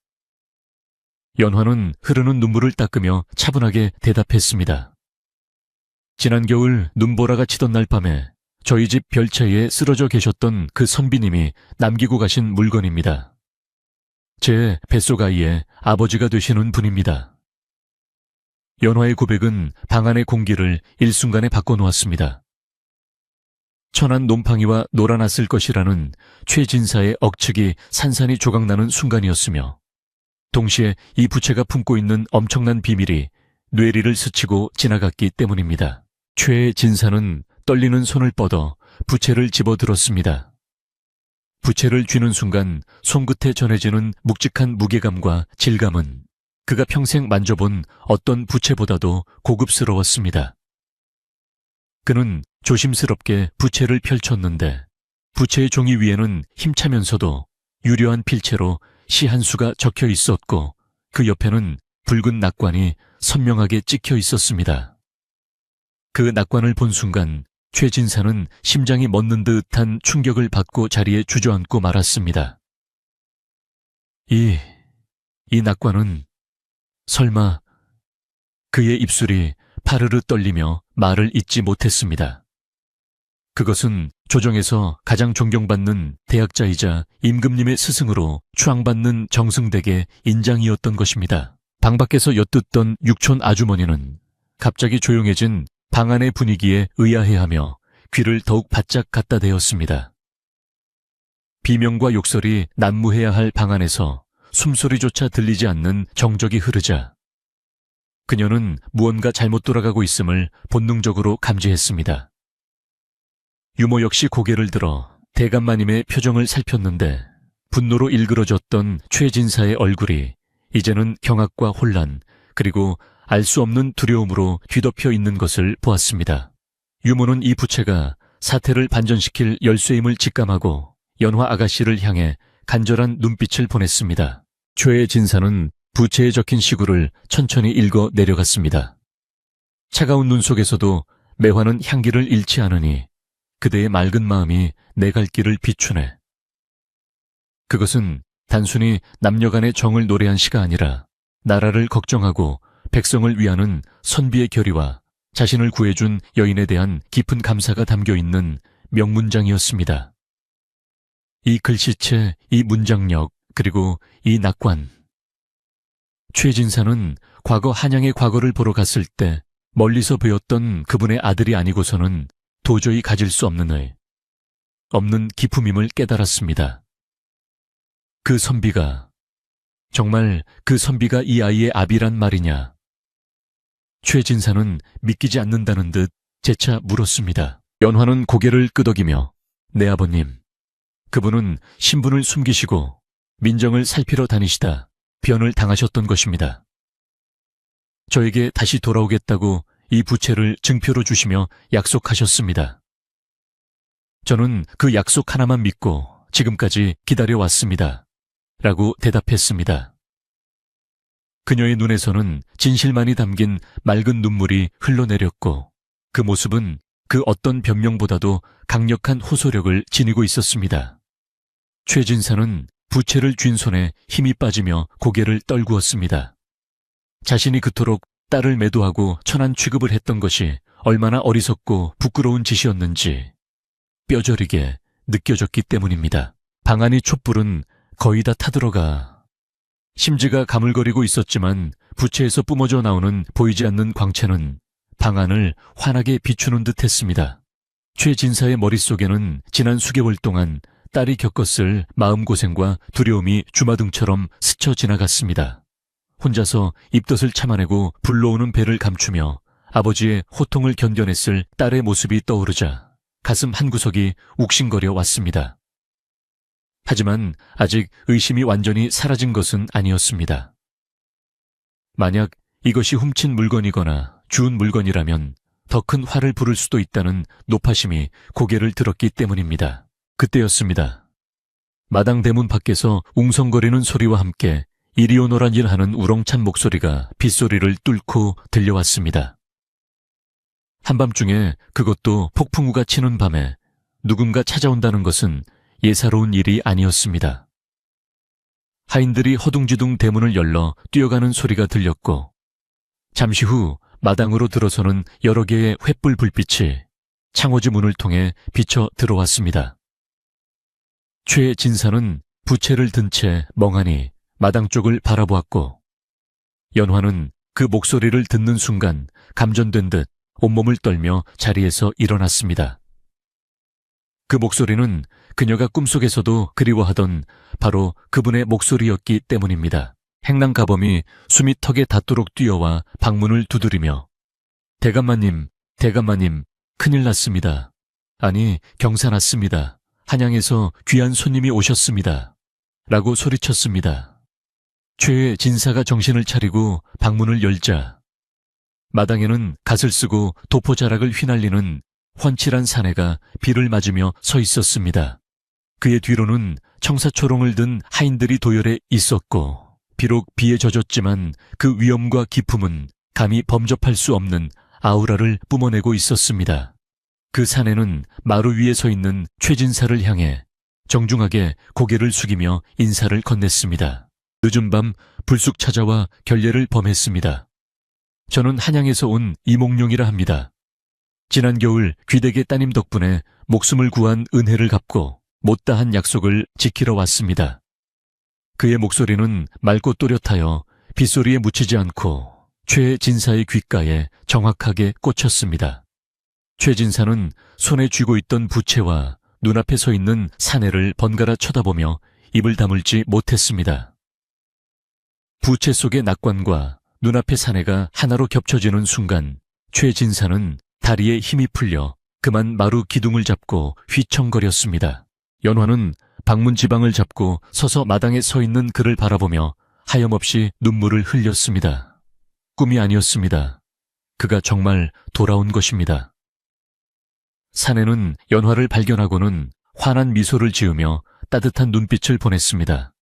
연화는 흐르는 눈물을 닦으며 차분하게 대답했습니다. 지난 겨울 눈보라가 치던 날 밤에 저희 집 별차에 쓰러져 계셨던 그 선비님이 남기고 가신 물건입니다. 제 뱃속 아이의 아버지가 되시는 분입니다. 연화의 고백은 방 안의 공기를 일순간에 바꿔놓았습니다. 천한 놈팡이와 놀아났을 것이라는 최진사의 억측이 산산이 조각나는 순간이었으며 동시에 이 부채가 품고 있는 엄청난 비밀이 뇌리를 스치고 지나갔기 때문입니다. 최진사는 떨리는 손을 뻗어 부채를 집어들었습니다. 부채를 쥐는 순간 손끝에 전해지는 묵직한 무게감과 질감은 그가 평생 만져본 어떤 부채보다도 고급스러웠습니다. 그는 조심스럽게 부채를 펼쳤는데 부채의 종이 위에는 힘차면서도 유려한 필체로 시 한 수가 적혀 있었고 그 옆에는 붉은 낙관이 선명하게 찍혀 있었습니다. 그 낙관을 본 순간 최진사는 심장이 멎는 듯한 충격을 받고 자리에 주저앉고 말았습니다. 이 낙관은 설마... 그의 입술이 파르르 떨리며 말을 잇지 못했습니다. 그것은 조정에서 가장 존경받는 대학자이자 임금님의 스승으로 추앙받는 정승댁의 인장이었던 것입니다. 방 밖에서 엿듣던 육촌 아주머니는 갑자기 조용해진 방 안의 분위기에 의아해하며 귀를 더욱 바짝 갖다 대었습니다. 비명과 욕설이 난무해야 할 방 안에서 숨소리조차 들리지 않는 정적이 흐르자 그녀는 무언가 잘못 돌아가고 있음을 본능적으로 감지했습니다. 유모 역시 고개를 들어 대감마님의 표정을 살폈는데 분노로 일그러졌던 최진사의 얼굴이 이제는 경악과 혼란 그리고 알 수 없는 두려움으로 뒤덮여 있는 것을 보았습니다. 유모는 이 부채가 사태를 반전시킬 열쇠임을 직감하고 연화 아가씨를 향해 간절한 눈빛을 보냈습니다. 최진사는 부채에 적힌 시구를 천천히 읽어 내려갔습니다. 차가운 눈 속에서도 매화는 향기를 잃지 않으니 그대의 맑은 마음이 내 갈 길을 비추네. 그것은 단순히 남녀간의 정을 노래한 시가 아니라 나라를 걱정하고 백성을 위하는 선비의 결의와 자신을 구해준 여인에 대한 깊은 감사가 담겨있는 명문장이었습니다. 이 글씨체, 이 문장력, 그리고 이 낙관. 최진사는 과거 한양의 과거를 보러 갔을 때 멀리서 보였던 그분의 아들이 아니고서는 도저히 가질 수 없는 기품임을 깨달았습니다. 그 선비가, 정말 그 선비가 이 아이의 아비란 말이냐? 최진사는 믿기지 않는다는 듯 재차 물었습니다. 연화는 고개를 끄덕이며 네 아버님, 그분은 신분을 숨기시고 민정을 살피러 다니시다 변을 당하셨던 것입니다. 저에게 다시 돌아오겠다고 이 부채를 증표로 주시며 약속하셨습니다. 저는 그 약속 하나만 믿고 지금까지 기다려왔습니다. 라고 대답했습니다. 그녀의 눈에서는 진실만이 담긴 맑은 눈물이 흘러내렸고 그 모습은 그 어떤 변명보다도 강력한 호소력을 지니고 있었습니다. 최진사는 부채를 쥔 손에 힘이 빠지며 고개를 떨구었습니다. 자신이 그토록 딸을 매도하고 천한 취급을 했던 것이 얼마나 어리석고 부끄러운 짓이었는지 뼈저리게 느껴졌기 때문입니다. 방 안의 촛불은 거의 다 타들어가 심지가 가물거리고 있었지만 부채에서 뿜어져 나오는 보이지 않는 광채는 방 안을 환하게 비추는 듯 했습니다. 최진사의 머릿속에는 지난 수개월 동안 딸이 겪었을 마음고생과 두려움이 주마등처럼 스쳐 지나갔습니다. 혼자서 입덧을 참아내고 불러오는 배를 감추며 아버지의 호통을 견뎌냈을 딸의 모습이 떠오르자 가슴 한구석이 욱신거려 왔습니다. 하지만 아직 의심이 완전히 사라진 것은 아니었습니다. 만약 이것이 훔친 물건이거나 주운 물건이라면 더 큰 화를 부를 수도 있다는 노파심이 고개를 들었기 때문입니다. 그때였습니다. 마당 대문 밖에서 웅성거리는 소리와 함께 이리 오너란 일 하는 우렁찬 목소리가 빗소리를 뚫고 들려왔습니다. 한밤중에, 그것도 폭풍우가 치는 밤에 누군가 찾아온다는 것은 예사로운 일이 아니었습니다. 하인들이 허둥지둥 대문을 열러 뛰어가는 소리가 들렸고 잠시 후 마당으로 들어서는 여러 개의 횃불 불빛이 창호지 문을 통해 비쳐 들어왔습니다. 최 진사는 부채를 든 채 멍하니 마당 쪽을 바라보았고 연화는 그 목소리를 듣는 순간 감전된 듯 온몸을 떨며 자리에서 일어났습니다. 그 목소리는 그녀가 꿈속에서도 그리워하던 바로 그분의 목소리였기 때문입니다. 행랑가범이 숨이 턱에 닿도록 뛰어와 방문을 두드리며 대감마님, 대감마님, 큰일 났습니다. 아니, 경사 났습니다. 한양에서 귀한 손님이 오셨습니다. 라고 소리쳤습니다. 최 진사가 정신을 차리고 방문을 열자 마당에는 갓을 쓰고 도포자락을 휘날리는 훤칠한 사내가 비를 맞으며 서 있었습니다. 그의 뒤로는 청사초롱을 든 하인들이 도열해 있었고 비록 비에 젖었지만 그 위엄과 기품은 감히 범접할 수 없는 아우라를 뿜어내고 있었습니다. 그 사내는 마루 위에 서 있는 최진사를 향해 정중하게 고개를 숙이며 인사를 건넸습니다. 늦은 밤 불쑥 찾아와 결례를 범했습니다. 저는 한양에서 온 이몽룡이라 합니다. 지난 겨울 귀대계 따님 덕분에 목숨을 구한 은혜를 갚고 못다한 약속을 지키러 왔습니다. 그의 목소리는 맑고 또렷하여 빗소리에 묻히지 않고 최 진사의 귓가에 정확하게 꽂혔습니다. 최 진사는 손에 쥐고 있던 부채와 눈앞에 서 있는 사내를 번갈아 쳐다보며 입을 다물지 못했습니다. 부채 속의 낙관과 눈앞의 사내가 하나로 겹쳐지는 순간 최 진사는 다리에 힘이 풀려 그만 마루 기둥을 잡고 휘청거렸습니다. 연화는 방문 지방을 잡고 서서 마당에 서 있는 그를 바라보며 하염없이 눈물을 흘렸습니다. 꿈이 아니었습니다. 그가 정말 돌아온 것입니다. 사내는 연화를 발견하고는 환한 미소를 지으며 따뜻한 눈빛을 보냈습니다.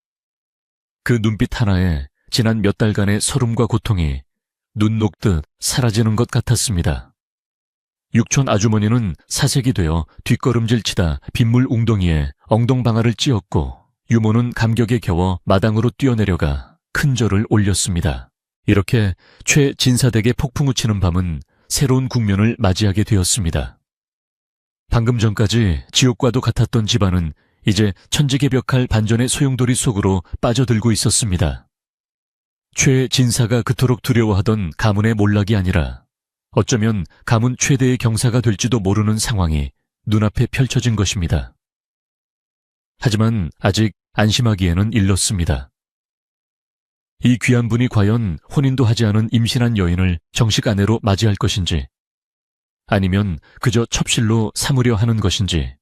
그 눈빛 하나에 지난 몇 달간의 서름과 고통이 눈 녹듯 사라지는 것 같았습니다. 육촌 아주머니는 사색이 되어 뒷걸음질 치다 빗물 웅덩이에 엉덩방아를 찧었고 유모는 감격에 겨워 마당으로 뛰어내려가 큰 절을 올렸습니다. 이렇게 최 진사댁의 폭풍우 치는 밤은 새로운 국면을 맞이하게 되었습니다. 방금 전까지 지옥과도 같았던 집안은 이제 천지개벽할 반전의 소용돌이 속으로 빠져들고 있었습니다. 최 진사가 그토록 두려워하던 가문의 몰락이 아니라 어쩌면 가문 최대의 경사가 될지도 모르는 상황이 눈앞에 펼쳐진 것입니다. 하지만 아직 안심하기에는 일렀습니다. 이 귀한 분이 과연 혼인도 하지 않은 임신한 여인을 정식 아내로 맞이할 것인지 아니면 그저 첩실로 삼으려 하는 것인지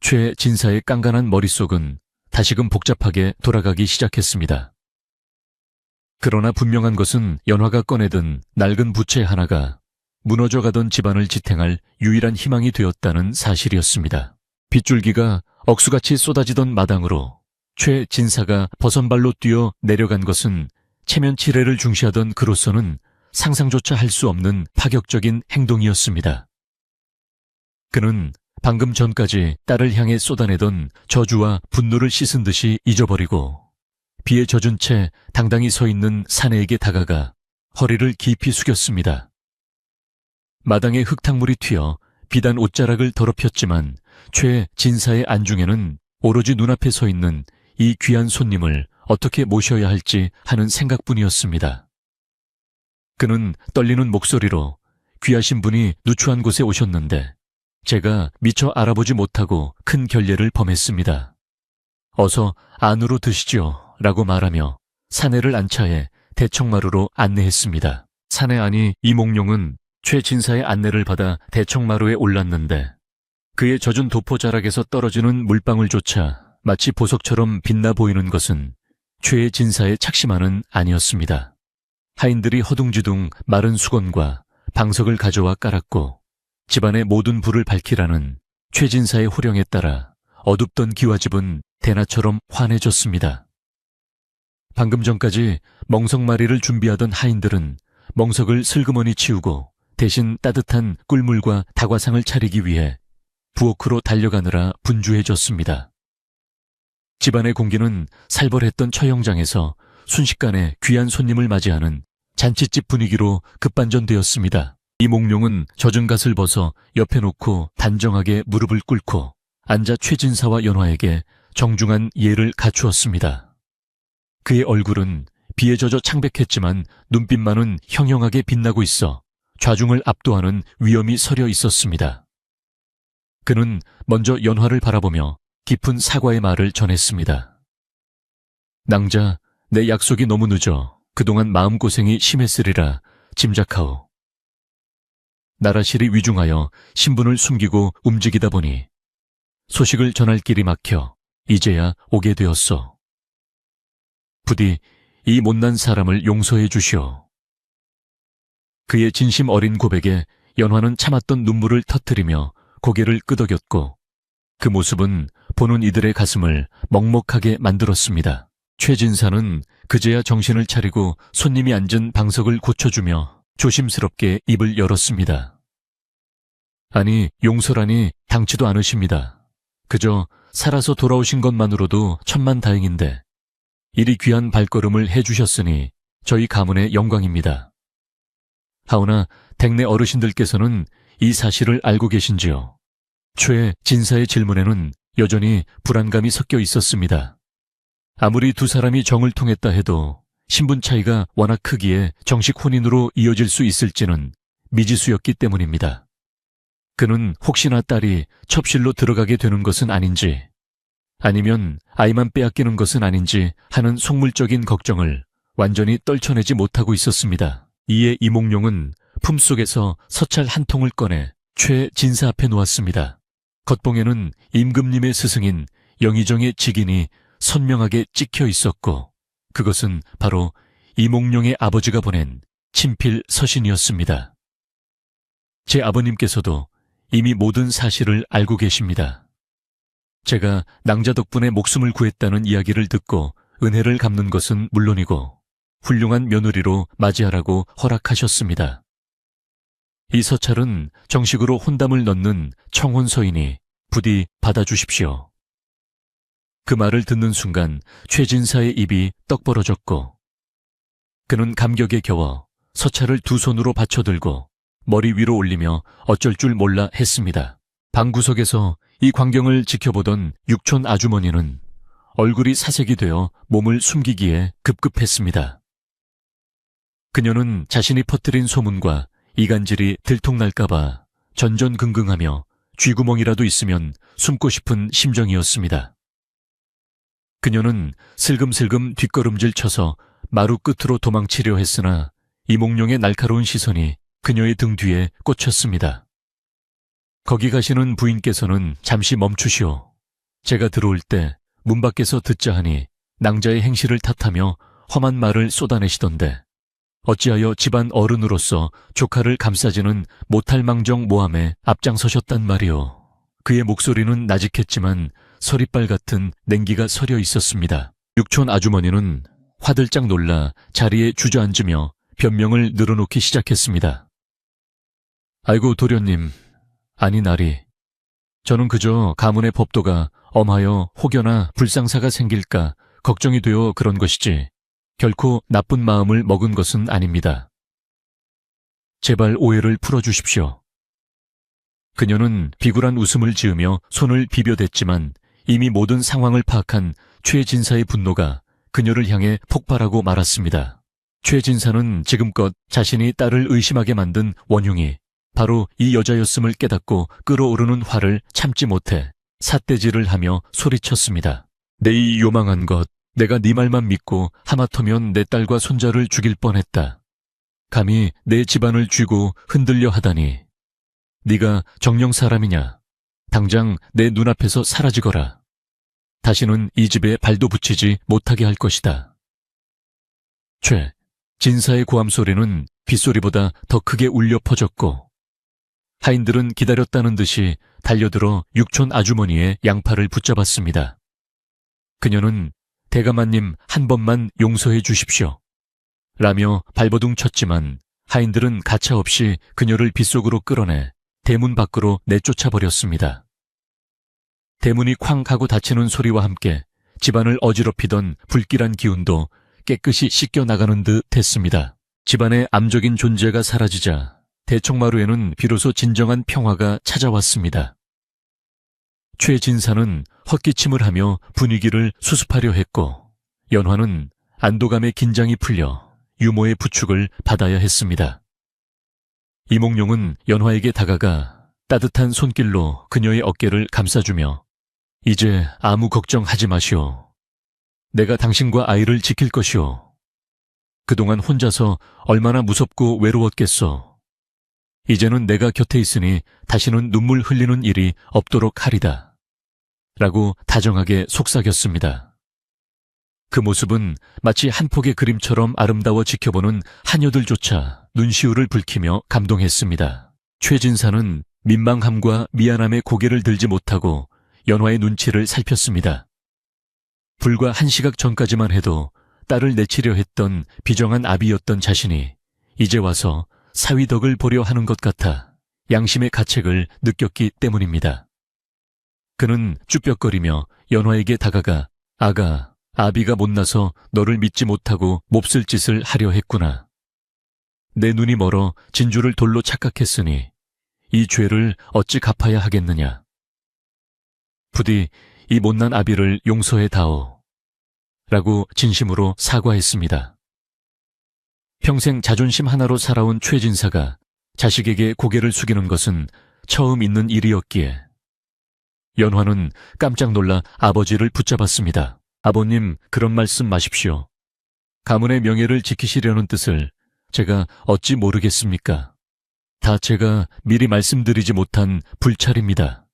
최 진사의 깐깐한 머릿속은 다시금 복잡하게 돌아가기 시작했습니다. 그러나 분명한 것은 연화가 꺼내든 낡은 부채 하나가 무너져가던 집안을 지탱할 유일한 희망이 되었다는 사실이었습니다. 빗줄기가 억수같이 쏟아지던 마당으로 최 진사가 버선발로 뛰어 내려간 것은 체면치레를 중시하던 그로서는 상상조차 할 수 없는 파격적인 행동이었습니다. 그는 방금 전까지 딸을 향해 쏟아내던 저주와 분노를 씻은 듯이 잊어버리고 비에 젖은 채 당당히 서 있는 사내에게 다가가 허리를 깊이 숙였습니다. 마당에 흙탕물이 튀어 비단 옷자락을 더럽혔지만 최 진사의 안중에는 오로지 눈앞에 서 있는 이 귀한 손님을 어떻게 모셔야 할지 하는 생각뿐이었습니다. 그는 떨리는 목소리로 귀하신 분이 누추한 곳에 오셨는데 제가 미처 알아보지 못하고 큰 결례를 범했습니다. 어서 안으로 드시죠. 라고 말하며 사내를 안차해 대청마루로 안내했습니다. 사내 안이 이몽룡은 최 진사의 안내를 받아 대청마루에 올랐는데 그의 젖은 도포자락에서 떨어지는 물방울조차 마치 보석처럼 빛나 보이는 것은 최 진사의 착시만은 아니었습니다. 하인들이 허둥지둥 마른 수건과 방석을 가져와 깔았고 집안의 모든 불을 밝히라는 최 진사의 호령에 따라 어둡던 기와집은 대낮처럼 환해졌습니다. 방금 전까지 멍석마리를 준비하던 하인들은 멍석을 슬그머니 치우고 대신 따뜻한 꿀물과 다과상을 차리기 위해 부엌으로 달려가느라 분주해졌습니다. 집안의 공기는 살벌했던 처형장에서 순식간에 귀한 손님을 맞이하는 잔칫집 분위기로 급반전되었습니다. 이몽룡은 젖은 갓을 벗어 옆에 놓고 단정하게 무릎을 꿇고 앉아 최진사와 연화에게 정중한 예를 갖추었습니다. 그의 얼굴은 비에 젖어 창백했지만 눈빛만은 형형하게 빛나고 있어 좌중을 압도하는 위엄이 서려 있었습니다. 그는 먼저 연화를 바라보며 깊은 사과의 말을 전했습니다. 낭자, 내 약속이 너무 늦어 그동안 마음고생이 심했으리라 짐작하오. 나라실이 위중하여 신분을 숨기고 움직이다 보니 소식을 전할 길이 막혀 이제야 오게 되었소. 부디 이 못난 사람을 용서해 주시오. 그의 진심 어린 고백에 연화는 참았던 눈물을 터뜨리며 고개를 끄덕였고 그 모습은 보는 이들의 가슴을 먹먹하게 만들었습니다. 최진사는 그제야 정신을 차리고 손님이 앉은 방석을 고쳐주며 조심스럽게 입을 열었습니다. 아니, 용서라니 당치도 않으십니다. 그저 살아서 돌아오신 것만으로도 천만다행인데 이리 귀한 발걸음을 해주셨으니 저희 가문의 영광입니다. 하오나 댁내 어르신들께서는 이 사실을 알고 계신지요? 최진사의 질문에는 여전히 불안감이 섞여 있었습니다. 아무리 두 사람이 정을 통했다 해도 신분 차이가 워낙 크기에 정식 혼인으로 이어질 수 있을지는 미지수였기 때문입니다. 그는 혹시나 딸이 첩실로 들어가게 되는 것은 아닌지 아니면 아이만 빼앗기는 것은 아닌지 하는 속물적인 걱정을 완전히 떨쳐내지 못하고 있었습니다. 이에 이몽룡은 품속에서 서찰 한 통을 꺼내 최진사 앞에 놓았습니다. 겉봉에는 임금님의 스승인 영의정의 직인이 선명하게 찍혀 있었고 그것은 바로 이몽룡의 아버지가 보낸 친필 서신이었습니다. 제 아버님께서도 이미 모든 사실을 알고 계십니다. 제가 낭자 덕분에 목숨을 구했다는 이야기를 듣고 은혜를 갚는 것은 물론이고 훌륭한 며느리로 맞이하라고 허락하셨습니다. 이 서찰은 정식으로 혼담을 넣는 청혼서이니 부디 받아주십시오. 그 말을 듣는 순간 최진사의 입이 떡 벌어졌고 그는 감격에 겨워 서찰을 두 손으로 받쳐들고 머리 위로 올리며 어쩔 줄 몰라 했습니다. 방구석에서 이 광경을 지켜보던 육촌 아주머니는 얼굴이 사색이 되어 몸을 숨기기에 급급했습니다. 그녀는 자신이 퍼뜨린 소문과 이간질이 들통날까봐 전전긍긍하며 쥐구멍이라도 있으면 숨고 싶은 심정이었습니다. 그녀는 슬금슬금 뒷걸음질 쳐서 마루 끝으로 도망치려 했으나 이몽룡의 날카로운 시선이 그녀의 등 뒤에 꽂혔습니다. 거기 가시는 부인께서는 잠시 멈추시오. 제가 들어올 때 문 밖에서 듣자 하니 낭자의 행실을 탓하며 험한 말을 쏟아내시던데 어찌하여 집안 어른으로서 조카를 감싸지는 못할 망정 모함에 앞장서셨단 말이오. 그의 목소리는 나직했지만 서리빨 같은 냉기가 서려 있었습니다. 육촌 아주머니는 화들짝 놀라 자리에 주저앉으며 변명을 늘어놓기 시작했습니다. 아이고 도련님, 아니 나리. 저는 그저 가문의 법도가 엄하여 혹여나 불상사가 생길까 걱정이 되어 그런 것이지 결코 나쁜 마음을 먹은 것은 아닙니다. 제발 오해를 풀어주십시오. 그녀는 비굴한 웃음을 지으며 손을 비벼댔지만 이미 모든 상황을 파악한 최진사의 분노가 그녀를 향해 폭발하고 말았습니다. 최진사는 지금껏 자신이 딸을 의심하게 만든 원흉이 바로 이 여자였음을 깨닫고 끓어오르는 화를 참지 못해 삿대질을 하며 소리쳤습니다. 내 이 요망한 것, 내가 네 말만 믿고 하마터면 내 딸과 손자를 죽일 뻔했다. 감히 내 집안을 쥐고 흔들려 하다니. 네가 정령 사람이냐? 당장 내 눈앞에서 사라지거라. 다시는 이 집에 발도 붙이지 못하게 할 것이다. 진사의 고함 소리는 빗소리보다 더 크게 울려 퍼졌고 하인들은 기다렸다는 듯이 달려들어 육촌 아주머니의 양팔을 붙잡았습니다. 그녀는 대감마님 한 번만 용서해 주십시오. 라며 발버둥 쳤지만 하인들은 가차없이 그녀를 빗속으로 끌어내 대문 밖으로 내쫓아 버렸습니다. 대문이 쾅 하고 닫히는 소리와 함께 집안을 어지럽히던 불길한 기운도 깨끗이 씻겨나가는 듯 했습니다. 집안의 암적인 존재가 사라지자 대청마루에는 비로소 진정한 평화가 찾아왔습니다. 최 진사는 헛기침을 하며 분위기를 수습하려 했고, 연화는 안도감에 긴장이 풀려 유모의 부축을 받아야 했습니다. 이몽룡은 연화에게 다가가 따뜻한 손길로 그녀의 어깨를 감싸주며 이제 아무 걱정하지 마시오. 내가 당신과 아이를 지킬 것이오. 그동안 혼자서 얼마나 무섭고 외로웠겠소. 이제는 내가 곁에 있으니 다시는 눈물 흘리는 일이 없도록 하리다. 라고 다정하게 속삭였습니다. 그 모습은 마치 한 폭의 그림처럼 아름다워 지켜보는 하녀들조차 눈시울을 붉히며 감동했습니다. 최진사는 민망함과 미안함에 고개를 들지 못하고 연화의 눈치를 살폈습니다. 불과 1시각 전까지만 해도 딸을 내치려 했던 비정한 아비였던 자신이 이제 와서 사위덕을 보려 하는 것 같아 양심의 가책을 느꼈기 때문입니다. 그는 쭈뼛거리며 연화에게 다가가 아가, 아비가 못나서 너를 믿지 못하고 몹쓸 짓을 하려 했구나. 내 눈이 멀어 진주를 돌로 착각했으니 이 죄를 어찌 갚아야 하겠느냐. 부디 이 못난 아비를 용서해 다오. 라고 진심으로 사과했습니다. 평생 자존심 하나로 살아온 최진사가 자식에게 고개를 숙이는 것은 처음 있는 일이었기에 연화는 깜짝 놀라 아버지를 붙잡았습니다. 아버님, 그런 말씀 마십시오. 가문의 명예를 지키시려는 뜻을 제가 어찌 모르겠습니까? 다 제가 미리 말씀드리지 못한 불찰입니다.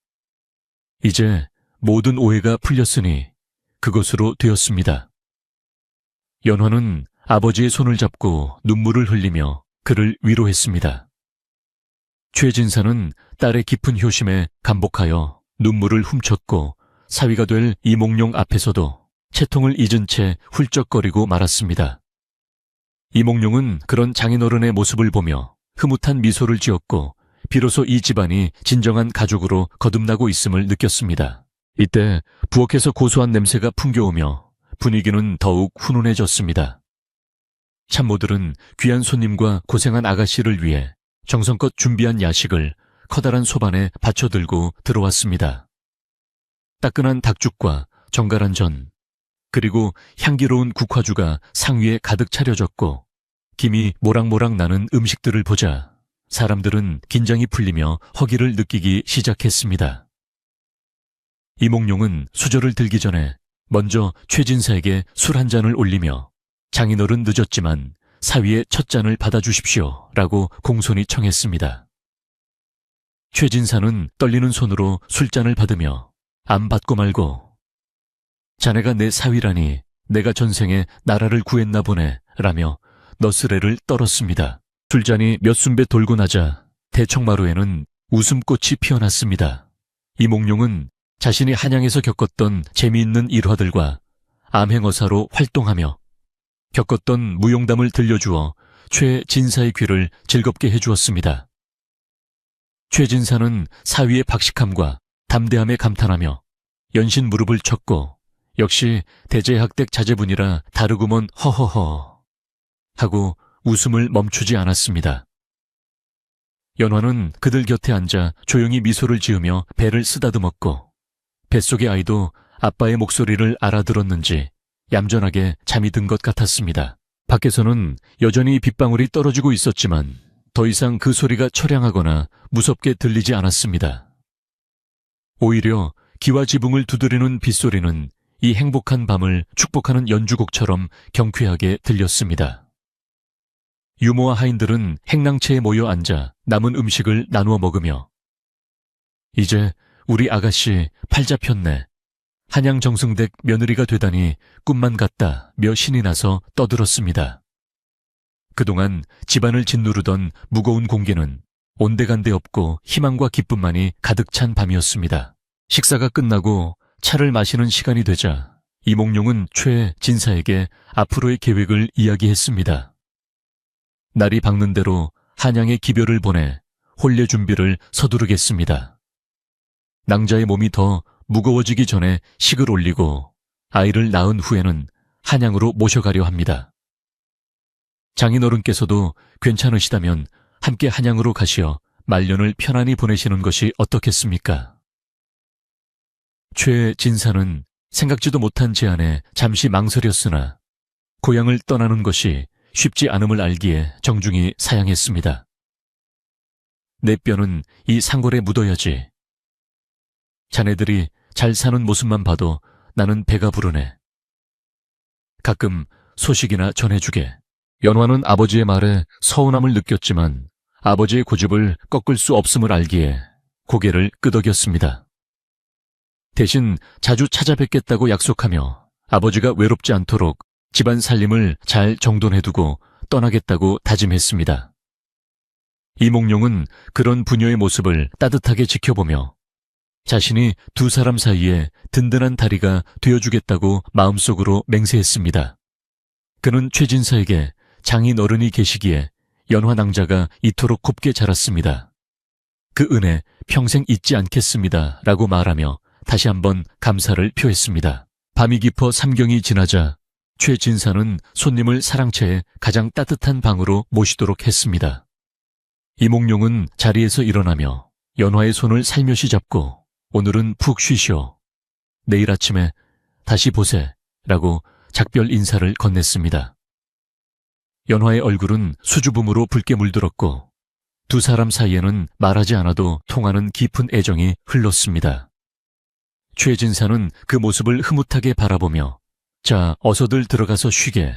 이제 모든 오해가 풀렸으니 그것으로 되었습니다. 연화는 아버지의 손을 잡고 눈물을 흘리며 그를 위로했습니다. 최진사는 딸의 깊은 효심에 감복하여 눈물을 훔쳤고 사위가 될 이몽룡 앞에서도 채통을 잊은 채 훌쩍거리고 말았습니다. 이몽룡은 그런 장인어른의 모습을 보며 흐뭇한 미소를 지었고 비로소 이 집안이 진정한 가족으로 거듭나고 있음을 느꼈습니다. 이때 부엌에서 고소한 냄새가 풍겨오며 분위기는 더욱 훈훈해졌습니다. 참모들은 귀한 손님과 고생한 아가씨를 위해 정성껏 준비한 야식을 커다란 소반에 받쳐들고 들어왔습니다. 따끈한 닭죽과 정갈한 전, 그리고 향기로운 국화주가 상위에 가득 차려졌고 김이 모락모락 나는 음식들을 보자 사람들은 긴장이 풀리며 허기를 느끼기 시작했습니다. 이몽룡은 수저를 들기 전에 먼저 최진사에게 술 한 잔을 올리며 장인어른 늦었지만 사위의 첫 잔을 받아주십시오 라고 공손히 청했습니다. 최진사는 떨리는 손으로 술잔을 받으며 안 받고 말고 자네가 내 사위라니 내가 전생에 나라를 구했나 보네 라며 너스레를 떨었습니다. 술잔이 몇 순배 돌고 나자 대청마루에는 웃음꽃이 피어났습니다. 이몽룡은 자신이 한양에서 겪었던 재미있는 일화들과 암행어사로 활동하며 겪었던 무용담을 들려주어 최진사의 귀를 즐겁게 해주었습니다. 최진사는 사위의 박식함과 담대함에 감탄하며 연신 무릎을 쳤고 역시 대제학댁 자제분이라 다르구먼 허허허 하고 웃음을 멈추지 않았습니다. 연화는 그들 곁에 앉아 조용히 미소를 지으며 배를 쓰다듬었고 뱃속의 아이도 아빠의 목소리를 알아들었는지 얌전하게 잠이 든 것 같았습니다. 밖에서는 여전히 빗방울이 떨어지고 있었지만 더 이상 그 소리가 처량하거나 무섭게 들리지 않았습니다. 오히려 기와 지붕을 두드리는 빗소리는 이 행복한 밤을 축복하는 연주곡처럼 경쾌하게 들렸습니다. 유모와 하인들은 행랑채에 모여 앉아 남은 음식을 나누어 먹으며 이제 우리 아가씨 팔 잡혔네. 한양 정승댁 며느리가 되다니 꿈만 같다며 신이 나서 떠들었습니다. 그동안 집안을 짓누르던 무거운 공기는 온데간데 없고 희망과 기쁨만이 가득 찬 밤이었습니다. 식사가 끝나고 차를 마시는 시간이 되자 이몽룡은 최진사에게 앞으로의 계획을 이야기했습니다. 날이 밝는 대로 한양에 기별을 보내 혼례 준비를 서두르겠습니다. 낭자의 몸이 더 무거워지기 전에 식을 올리고 아이를 낳은 후에는 한양으로 모셔가려 합니다. 장인어른께서도 괜찮으시다면 함께 한양으로 가시어 말년을 편안히 보내시는 것이 어떻겠습니까? 최진사는 생각지도 못한 제안에 잠시 망설였으나 고향을 떠나는 것이 쉽지 않음을 알기에 정중히 사양했습니다. 내 뼈는 이 상골에 묻어야지. 자네들이 잘 사는 모습만 봐도 나는 배가 부르네. 가끔 소식이나 전해주게. 연화는 아버지의 말에 서운함을 느꼈지만 아버지의 고집을 꺾을 수 없음을 알기에 고개를 끄덕였습니다. 대신 자주 찾아뵙겠다고 약속하며 아버지가 외롭지 않도록 집안 살림을 잘 정돈해두고 떠나겠다고 다짐했습니다. 이몽룡은 그런 부녀의 모습을 따뜻하게 지켜보며 자신이 두 사람 사이에 든든한 다리가 되어주겠다고 마음속으로 맹세했습니다. 그는 최진사에게 장인어른이 계시기에 연화낭자가 이토록 곱게 자랐습니다. 그 은혜 평생 잊지 않겠습니다. 라고 말하며 다시 한번 감사를 표했습니다. 밤이 깊어 삼경이 지나자 최진사는 손님을 사랑채에 가장 따뜻한 방으로 모시도록 했습니다. 이몽룡은 자리에서 일어나며 연화의 손을 살며시 잡고 오늘은 푹 쉬시오. 내일 아침에 다시 보세. 라고 작별 인사를 건넸습니다. 연화의 얼굴은 수줍음으로 붉게 물들었고 두 사람 사이에는 말하지 않아도 통하는 깊은 애정이 흘렀습니다. 최진사는 그 모습을 흐뭇하게 바라보며 자, 어서들 들어가서 쉬게.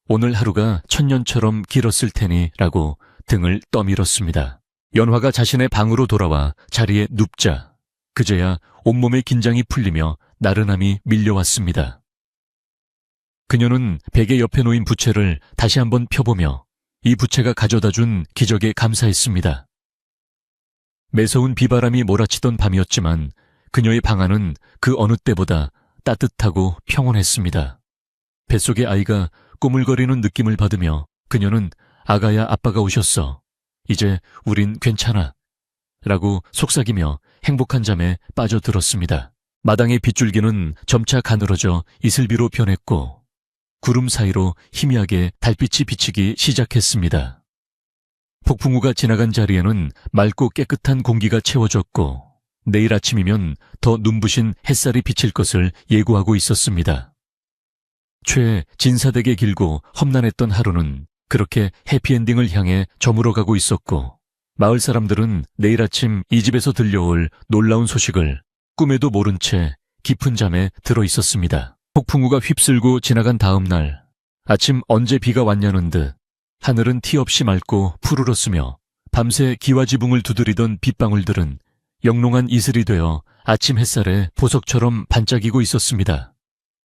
오늘 하루가 천년처럼 길었을 테니 라고 등을 떠밀었습니다. 연화가 자신의 방으로 돌아와 자리에 눕자 그제야 온몸의 긴장이 풀리며 나른함이 밀려왔습니다. 그녀는 베개 옆에 놓인 부채를 다시 한번 펴보며 이 부채가 가져다준 기적에 감사했습니다. 매서운 비바람이 몰아치던 밤이었지만 그녀의 방 안은 그 어느 때보다 따뜻하고 평온했습니다. 뱃속의 아이가 꾸물거리는 느낌을 받으며 그녀는 아가야 아빠가 오셨어. 이제 우린 괜찮아. 라고 속삭이며 행복한 잠에 빠져들었습니다. 마당의 빗줄기는 점차 가늘어져 이슬비로 변했고 구름 사이로 희미하게 달빛이 비치기 시작했습니다. 폭풍우가 지나간 자리에는 맑고 깨끗한 공기가 채워졌고 내일 아침이면 더 눈부신 햇살이 비칠 것을 예고하고 있었습니다. 최진사되게 길고 험난했던 하루는 그렇게 해피엔딩을 향해 저물어가고 있었고 마을 사람들은 내일 아침 이 집에서 들려올 놀라운 소식을 꿈에도 모른 채 깊은 잠에 들어 있었습니다. 폭풍우가 휩쓸고 지나간 다음 날 아침 언제 비가 왔냐는 듯 하늘은 티 없이 맑고 푸르렀으며 밤새 기와지붕을 두드리던 빗방울들은 영롱한 이슬이 되어 아침 햇살에 보석처럼 반짝이고 있었습니다.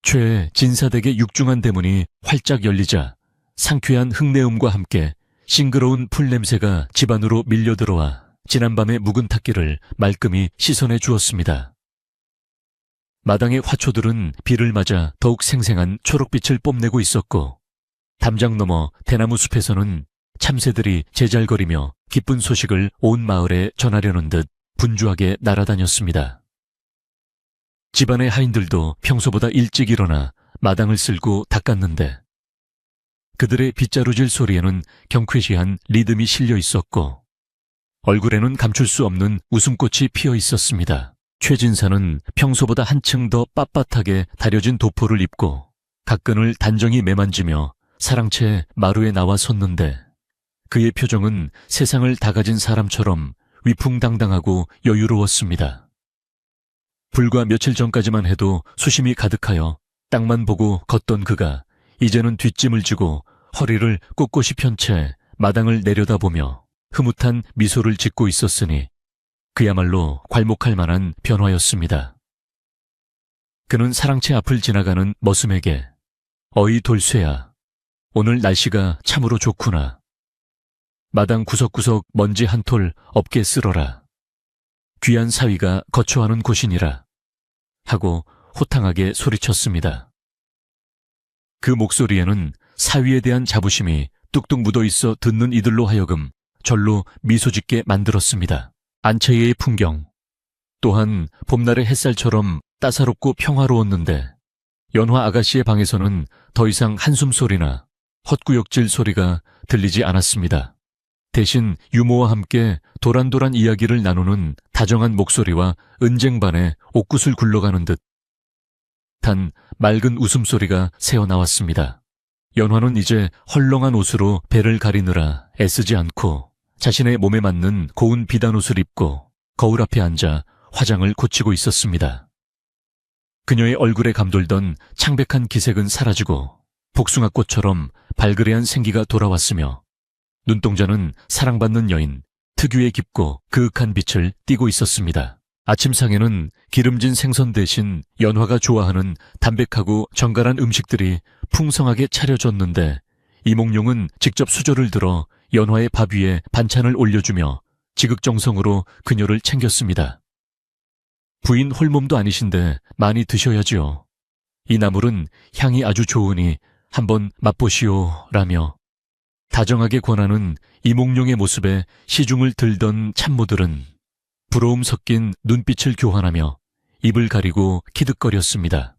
최진사댁의 육중한 대문이 활짝 열리자 상쾌한 흙내음과 함께 싱그러운 풀냄새가 집 안으로 밀려들어와 지난밤의 묵은 탁기를 말끔히 씻어내 주었습니다. 마당의 화초들은 비를 맞아 더욱 생생한 초록빛을 뽐내고 있었고 담장 너머 대나무 숲에서는 참새들이 제잘거리며 기쁜 소식을 온 마을에 전하려는 듯 분주하게 날아다녔습니다. 집안의 하인들도 평소보다 일찍 일어나 마당을 쓸고 닦았는데 그들의 빗자루질 소리에는 경쾌시한 리듬이 실려 있었고 얼굴에는 감출 수 없는 웃음꽃이 피어 있었습니다. 최진사는 평소보다 한층 더 빳빳하게 다려진 도포를 입고 각근을 단정히 매만지며 사랑채 마루에 나와 섰는데 그의 표정은 세상을 다 가진 사람처럼 위풍당당하고 여유로웠습니다. 불과 며칠 전까지만 해도 수심이 가득하여 땅만 보고 걷던 그가 이제는 뒷짐을 지고 허리를 꼿꼿이 편 채 마당을 내려다보며 흐뭇한 미소를 짓고 있었으니 그야말로 괄목할 만한 변화였습니다. 그는 사랑채 앞을 지나가는 머슴에게 어이 돌쇠야, 오늘 날씨가 참으로 좋구나. 마당 구석구석 먼지 한 톨 없게 쓸어라. 귀한 사위가 거처하는 곳이니라. 하고 호탕하게 소리쳤습니다. 그 목소리에는 사위에 대한 자부심이 뚝뚝 묻어있어 듣는 이들로 하여금 절로 미소 짓게 만들었습니다. 안채의 풍경 또한 봄날의 햇살처럼 따사롭고 평화로웠는데 연화 아가씨의 방에서는 더 이상 한숨 소리나 헛구역질 소리가 들리지 않았습니다. 대신 유모와 함께 도란도란 이야기를 나누는 다정한 목소리와 은쟁반에 옥구슬 굴러가는 듯 단 맑은 웃음소리가 새어나왔습니다. 연화는 이제 헐렁한 옷으로 배를 가리느라 애쓰지 않고 자신의 몸에 맞는 고운 비단옷을 입고 거울 앞에 앉아 화장을 고치고 있었습니다. 그녀의 얼굴에 감돌던 창백한 기색은 사라지고 복숭아꽃처럼 발그레한 생기가 돌아왔으며 눈동자는 사랑받는 여인 특유의 깊고 그윽한 빛을 띠고 있었습니다. 아침상에는 기름진 생선 대신 연화가 좋아하는 담백하고 정갈한 음식들이 풍성하게 차려졌는데 이몽룡은 직접 수저를 들어 연화의 밥 위에 반찬을 올려주며 지극정성으로 그녀를 챙겼습니다. 부인 홀몸도 아니신데 많이 드셔야지요. 이 나물은 향이 아주 좋으니 한번 맛보시오라며 다정하게 권하는 이몽룡의 모습에 시중을 들던 참모들은 부러움 섞인 눈빛을 교환하며 입을 가리고 키득거렸습니다.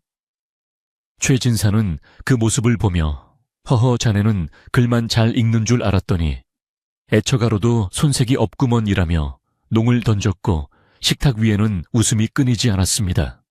최진사는 그 모습을 보며 허허 자네는 글만 잘 읽는 줄 알았더니 애처가로도 손색이 없구먼이라며 농을 던졌고 식탁 위에는 웃음이 끊이지 않았습니다.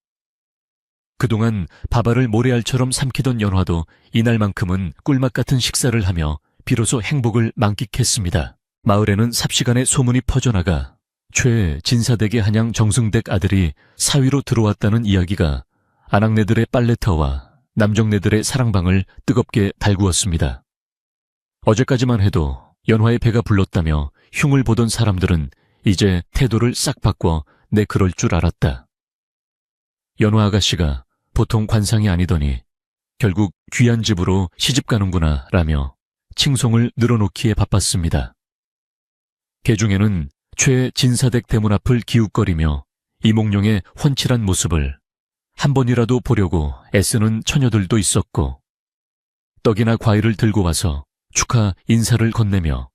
그동안 밥알을 모래알처럼 삼키던 연화도 이날만큼은 꿀맛 같은 식사를 하며 비로소 행복을 만끽했습니다. 마을에는 삽시간에 소문이 퍼져나가 최진사댁의 한양 정승댁 아들이 사위로 들어왔다는 이야기가 아낙네들의 빨래터와 남정네들의 사랑방을 뜨겁게 달구었습니다. 어제까지만 해도 연화의 배가 불렀다며 흉을 보던 사람들은 이제 태도를 싹 바꿔 내 그럴 줄 알았다. 연화 아가씨가 보통 관상이 아니더니 결국 귀한 집으로 시집 가는구나 라며 칭송을 늘어놓기에 바빴습니다. 개중에는 최진사댁 대문 앞을 기웃거리며 이몽룡의 훤칠한 모습을 한 번이라도 보려고 애쓰는 처녀들도 있었고 떡이나 과일을 들고 와서 축하 인사를 건네며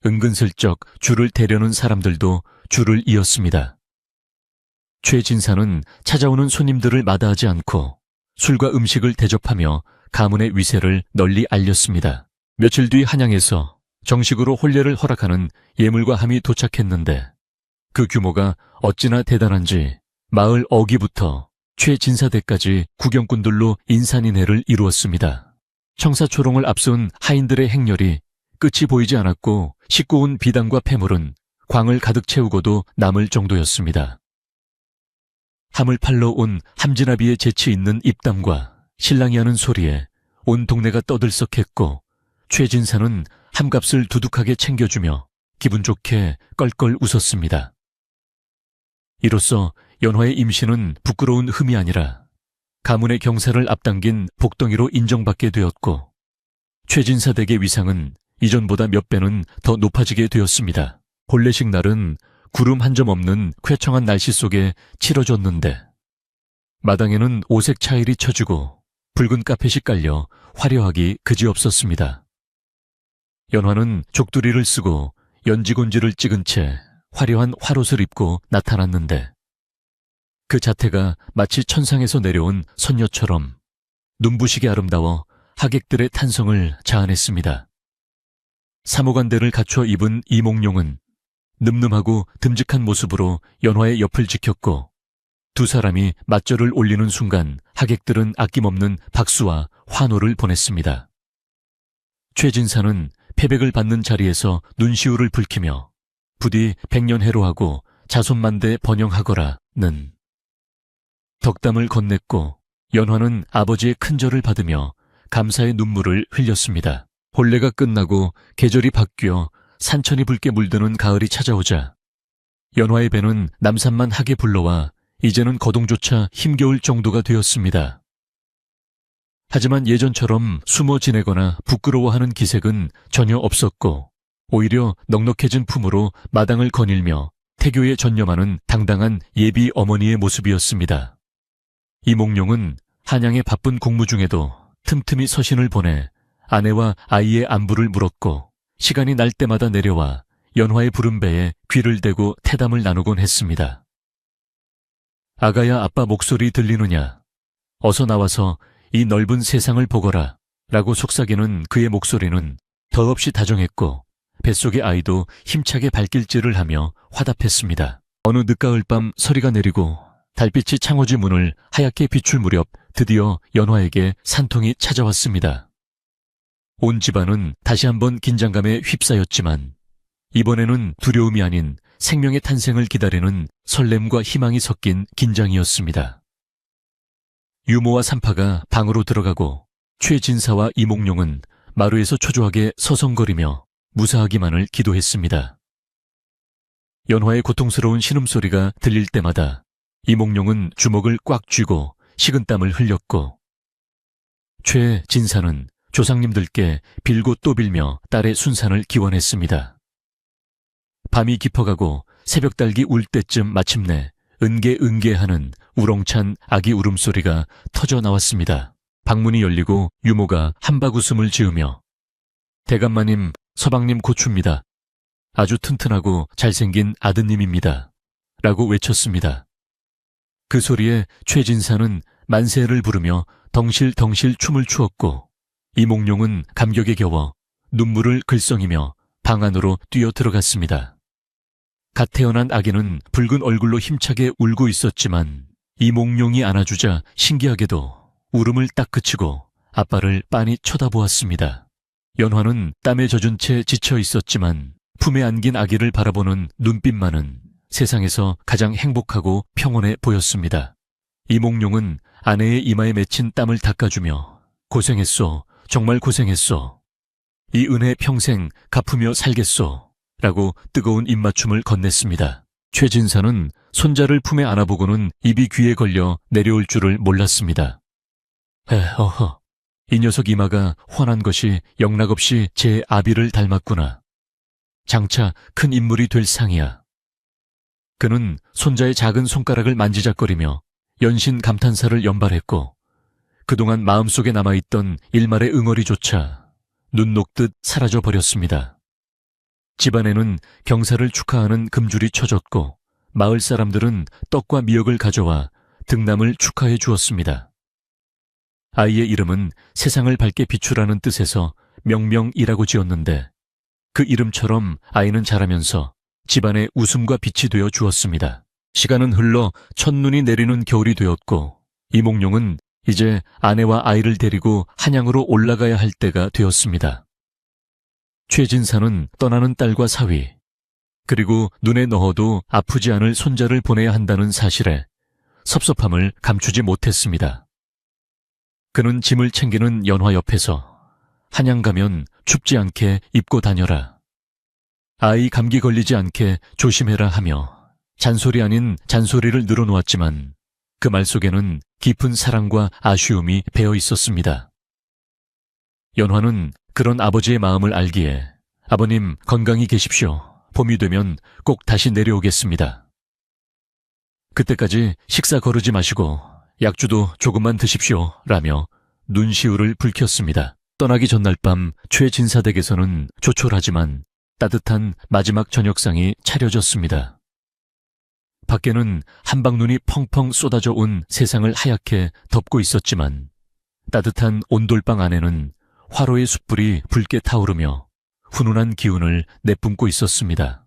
은근슬쩍 줄을 대려는 사람들도 줄을 이었습니다. 최진사는 찾아오는 손님들을 마다하지 않고 술과 음식을 대접하며 가문의 위세를 널리 알렸습니다. 며칠 뒤 한양에서 정식으로 혼례를 허락하는 예물과 함이 도착했는데 그 규모가 어찌나 대단한지 마을 어기부터 최진사댁까지 구경꾼들로 인산인해를 이루었습니다. 청사초롱을 앞둔 하인들의 행렬이 끝이 보이지 않았고 싣고 온 비단과 폐물은 광을 가득 채우고도 남을 정도였습니다. 함을 팔러 온 함진아비의 재치 있는 입담과 신랑이 하는 소리에 온 동네가 떠들썩했고 최진사는 함값을 두둑하게 챙겨주며 기분 좋게 껄껄 웃었습니다. 이로써 연화의 임신은 부끄러운 흠이 아니라 가문의 경사를 앞당긴 복덩이로 인정받게 되었고 최진사 댁의 위상은 이전보다 몇 배는 더 높아지게 되었습니다. 혼례식 날은 구름 한 점 없는 쾌청한 날씨 속에 치러졌는데 마당에는 오색 차일이 쳐지고 붉은 카펫이 깔려 화려하기 그지없었습니다. 연화는 족두리를 쓰고 연지곤지를 찍은 채 화려한 화롯을 입고 나타났는데 그 자태가 마치 천상에서 내려온 선녀처럼 눈부시게 아름다워 하객들의 탄성을 자아냈습니다. 사모간대를 갖춰 입은 이몽룡은 늠름하고 듬직한 모습으로 연화의 옆을 지켰고 두 사람이 맞절을 올리는 순간 하객들은 아낌없는 박수와 환호를 보냈습니다. 최진사는 패백을 받는 자리에서 눈시울을 붉히며 부디 백년해로하고 자손만대 번영하거라는 덕담을 건넸고 연화는 아버지의 큰절을 받으며 감사의 눈물을 흘렸습니다. 혼례가 끝나고 계절이 바뀌어 산천이 붉게 물드는 가을이 찾아오자 연화의 배는 남산만 하게 불러와 이제는 거동조차 힘겨울 정도가 되었습니다. 하지만 예전처럼 숨어 지내거나 부끄러워하는 기색은 전혀 없었고 오히려 넉넉해진 품으로 마당을 거닐며 태교에 전념하는 당당한 예비 어머니의 모습이었습니다. 이몽룡은 한양의 바쁜 공무 중에도 틈틈이 서신을 보내 아내와 아이의 안부를 물었고 시간이 날 때마다 내려와 연화의 부른 배에 귀를 대고 태담을 나누곤 했습니다. 아가야 아빠 목소리 들리느냐? 어서 나와서 이 넓은 세상을 보거라 라고 속삭이는 그의 목소리는 더없이 다정했고 뱃속의 아이도 힘차게 발길질을 하며 화답했습니다. 어느 늦가을 밤 서리가 내리고 달빛이 창호지 문을 하얗게 비출 무렵 드디어 연화에게 산통이 찾아왔습니다. 온 집안은 다시 한번 긴장감에 휩싸였지만 이번에는 두려움이 아닌 생명의 탄생을 기다리는 설렘과 희망이 섞인 긴장이었습니다. 유모와 산파가 방으로 들어가고 최진사와 이몽룡은 마루에서 초조하게 서성거리며 무사하기만을 기도했습니다. 연화의 고통스러운 신음소리가 들릴 때마다 이몽룡은 주먹을 꽉 쥐고 식은땀을 흘렸고 최진사는 조상님들께 빌고 또 빌며 딸의 순산을 기원했습니다. 밤이 깊어가고 새벽달기 울 때쯤 마침내 은게은게하는 우렁찬 아기 울음소리가 터져 나왔습니다. 방문이 열리고 유모가 한바구음을 지으며 대감마님, 서방님 고추입니다. 아주 튼튼하고 잘생긴 아드님입니다. 라고 외쳤습니다. 그 소리에 최진사는 만세를 부르며 덩실덩실 춤을 추었고 이몽룡은 감격에 겨워 눈물을 글썽이며 방 안으로 뛰어 들어갔습니다. 갓 태어난 아기는 붉은 얼굴로 힘차게 울고 있었지만 이몽룡이 안아주자 신기하게도 울음을 딱 그치고 아빠를 빤히 쳐다보았습니다. 연화는 땀에 젖은 채 지쳐 있었지만 품에 안긴 아기를 바라보는 눈빛만은 세상에서 가장 행복하고 평온해 보였습니다. 이몽룡은 아내의 이마에 맺힌 땀을 닦아주며 고생했소, 정말 고생했소. 이 은혜 평생 갚으며 살겠소. 라고 뜨거운 입맞춤을 건넸습니다. 최진사는 손자를 품에 안아보고는 입이 귀에 걸려 내려올 줄을 몰랐습니다. 어허, 이 녀석 이마가 환한 것이 영락없이 제 아비를 닮았구나. 장차 큰 인물이 될 상이야. 그는 손자의 작은 손가락을 만지작거리며 연신 감탄사를 연발했고 그동안 마음속에 남아있던 일말의 응어리조차 눈 녹듯 사라져 버렸습니다. 집안에는 경사를 축하하는 금줄이 쳐졌고 마을 사람들은 떡과 미역을 가져와 등남을 축하해 주었습니다. 아이의 이름은 세상을 밝게 비추라는 뜻에서 명명이라고 지었는데 그 이름처럼 아이는 자라면서 집안의 웃음과 빛이 되어 주었습니다. 시간은 흘러 첫눈이 내리는 겨울이 되었고 이몽룡은 이제 아내와 아이를 데리고 한양으로 올라가야 할 때가 되었습니다. 최진사는 떠나는 딸과 사위, 그리고 눈에 넣어도 아프지 않을 손자를 보내야 한다는 사실에 섭섭함을 감추지 못했습니다. 그는 짐을 챙기는 연화 옆에서 한양 가면 춥지 않게 입고 다녀라. 아이 감기 걸리지 않게 조심해라 하며 잔소리 아닌 잔소리를 늘어놓았지만 그 말 속에는 깊은 사랑과 아쉬움이 배어 있었습니다. 연화는 그런 아버지의 마음을 알기에 아버님 건강히 계십시오. 봄이 되면 꼭 다시 내려오겠습니다. 그때까지 식사 거르지 마시고 약주도 조금만 드십시오. 라며 눈시울을 붉혔습니다. 떠나기 전날 밤 최진사 댁에서는 조촐하지만 따뜻한 마지막 저녁상이 차려졌습니다. 밖에는 한방눈이 펑펑 쏟아져 온 세상을 하얗게 덮고 있었지만 따뜻한 온돌방 안에는 화로의 숯불이 붉게 타오르며 훈훈한 기운을 내뿜고 있었습니다.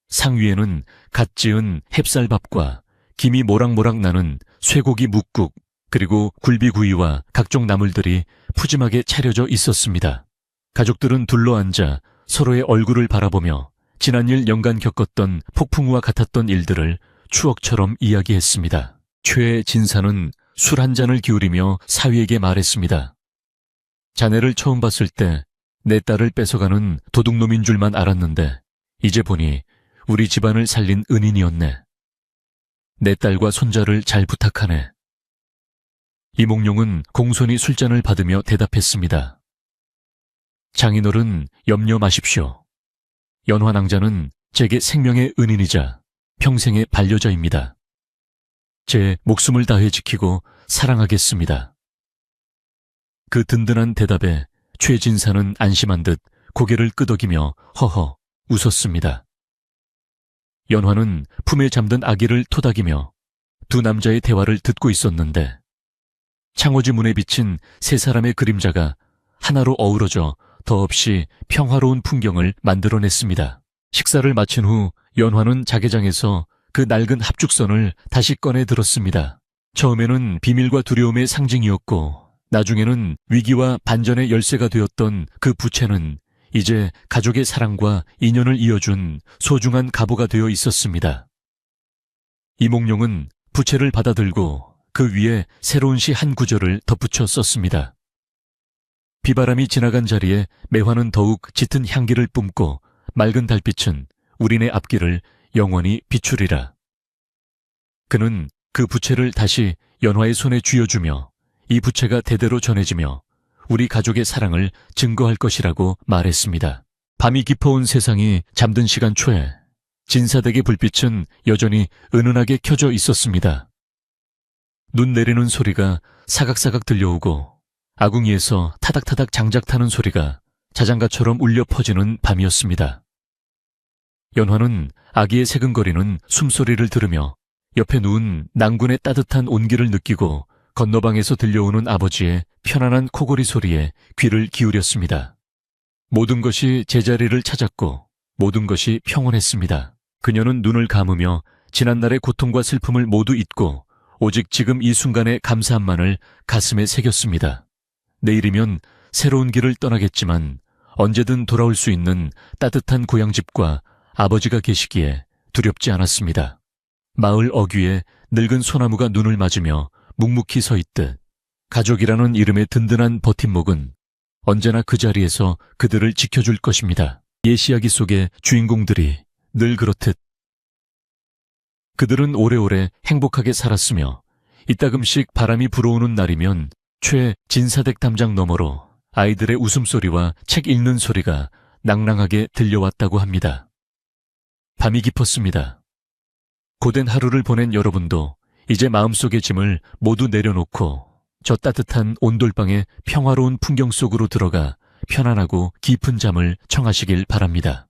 상 위에는 갓 지은 햅쌀밥과 김이 모락모락 나는 쇠고기 묵국 그리고 굴비구이와 각종 나물들이 푸짐하게 차려져 있었습니다. 가족들은 둘러앉아 서로의 얼굴을 바라보며 지난일 연간 겪었던 폭풍우와 같았던 일들을 추억처럼 이야기했습니다. 최진사는 술 한 잔을 기울이며 사위에게 말했습니다. 자네를 처음 봤을 때 내 딸을 뺏어가는 도둑놈인 줄만 알았는데 이제 보니 우리 집안을 살린 은인이었네. 내 딸과 손자를 잘 부탁하네. 이몽룡은 공손히 술잔을 받으며 대답했습니다. 장인어른 염려 마십시오. 연화낭자는 제게 생명의 은인이자 평생의 반려자입니다. 제 목숨을 다해 지키고 사랑하겠습니다. 그 든든한 대답에 최진사는 안심한 듯 고개를 끄덕이며 허허 웃었습니다. 연화는 품에 잠든 아기를 토닥이며 두 남자의 대화를 듣고 있었는데 창호지 문에 비친 세 사람의 그림자가 하나로 어우러져 더없이 평화로운 풍경을 만들어냈습니다. 식사를 마친 후 연화는 자개장에서 그 낡은 합죽선을 다시 꺼내 들었습니다. 처음에는 비밀과 두려움의 상징이었고 나중에는 위기와 반전의 열쇠가 되었던 그 부채는 이제 가족의 사랑과 인연을 이어준 소중한 갑오가 되어 있었습니다. 이몽룡은 부채를 받아들고 그 위에 새로운 시 한 구절을 덧붙여 썼습니다. 비바람이 지나간 자리에 매화는 더욱 짙은 향기를 뿜고 맑은 달빛은 우리네 앞길을 영원히 비추리라. 그는 그 부채를 다시 연화의 손에 쥐어주며 이 부채가 대대로 전해지며 우리 가족의 사랑을 증거할 것이라고 말했습니다. 밤이 깊어온 세상이 잠든 시간 초에 진사댁의 불빛은 여전히 은은하게 켜져 있었습니다. 눈 내리는 소리가 사각사각 들려오고 아궁이에서 타닥타닥 장작 타는 소리가 자장가처럼 울려 퍼지는 밤이었습니다. 연화는 아기의 새근거리는 숨소리를 들으며 옆에 누운 낭군의 따뜻한 온기를 느끼고 건너방에서 들려오는 아버지의 편안한 코골이 소리에 귀를 기울였습니다. 모든 것이 제자리를 찾았고 모든 것이 평온했습니다. 그녀는 눈을 감으며 지난날의 고통과 슬픔을 모두 잊고 오직 지금 이 순간의 감사함만을 가슴에 새겼습니다. 내일이면 새로운 길을 떠나겠지만 언제든 돌아올 수 있는 따뜻한 고향집과 아버지가 계시기에 두렵지 않았습니다. 마을 어귀에 늙은 소나무가 눈을 맞으며 묵묵히 서 있듯 가족이라는 이름의 든든한 버팀목은 언제나 그 자리에서 그들을 지켜줄 것입니다. 예시야기 속의 주인공들이 늘 그렇듯 그들은 오래오래 행복하게 살았으며 이따금씩 바람이 불어오는 날이면 최 진사댁 담장 너머로 아이들의 웃음소리와 책 읽는 소리가 낭랑하게 들려왔다고 합니다. 밤이 깊었습니다. 고된 하루를 보낸 여러분도 이제 마음속의 짐을 모두 내려놓고 저 따뜻한 온돌방의 평화로운 풍경 속으로 들어가 편안하고 깊은 잠을 청하시길 바랍니다.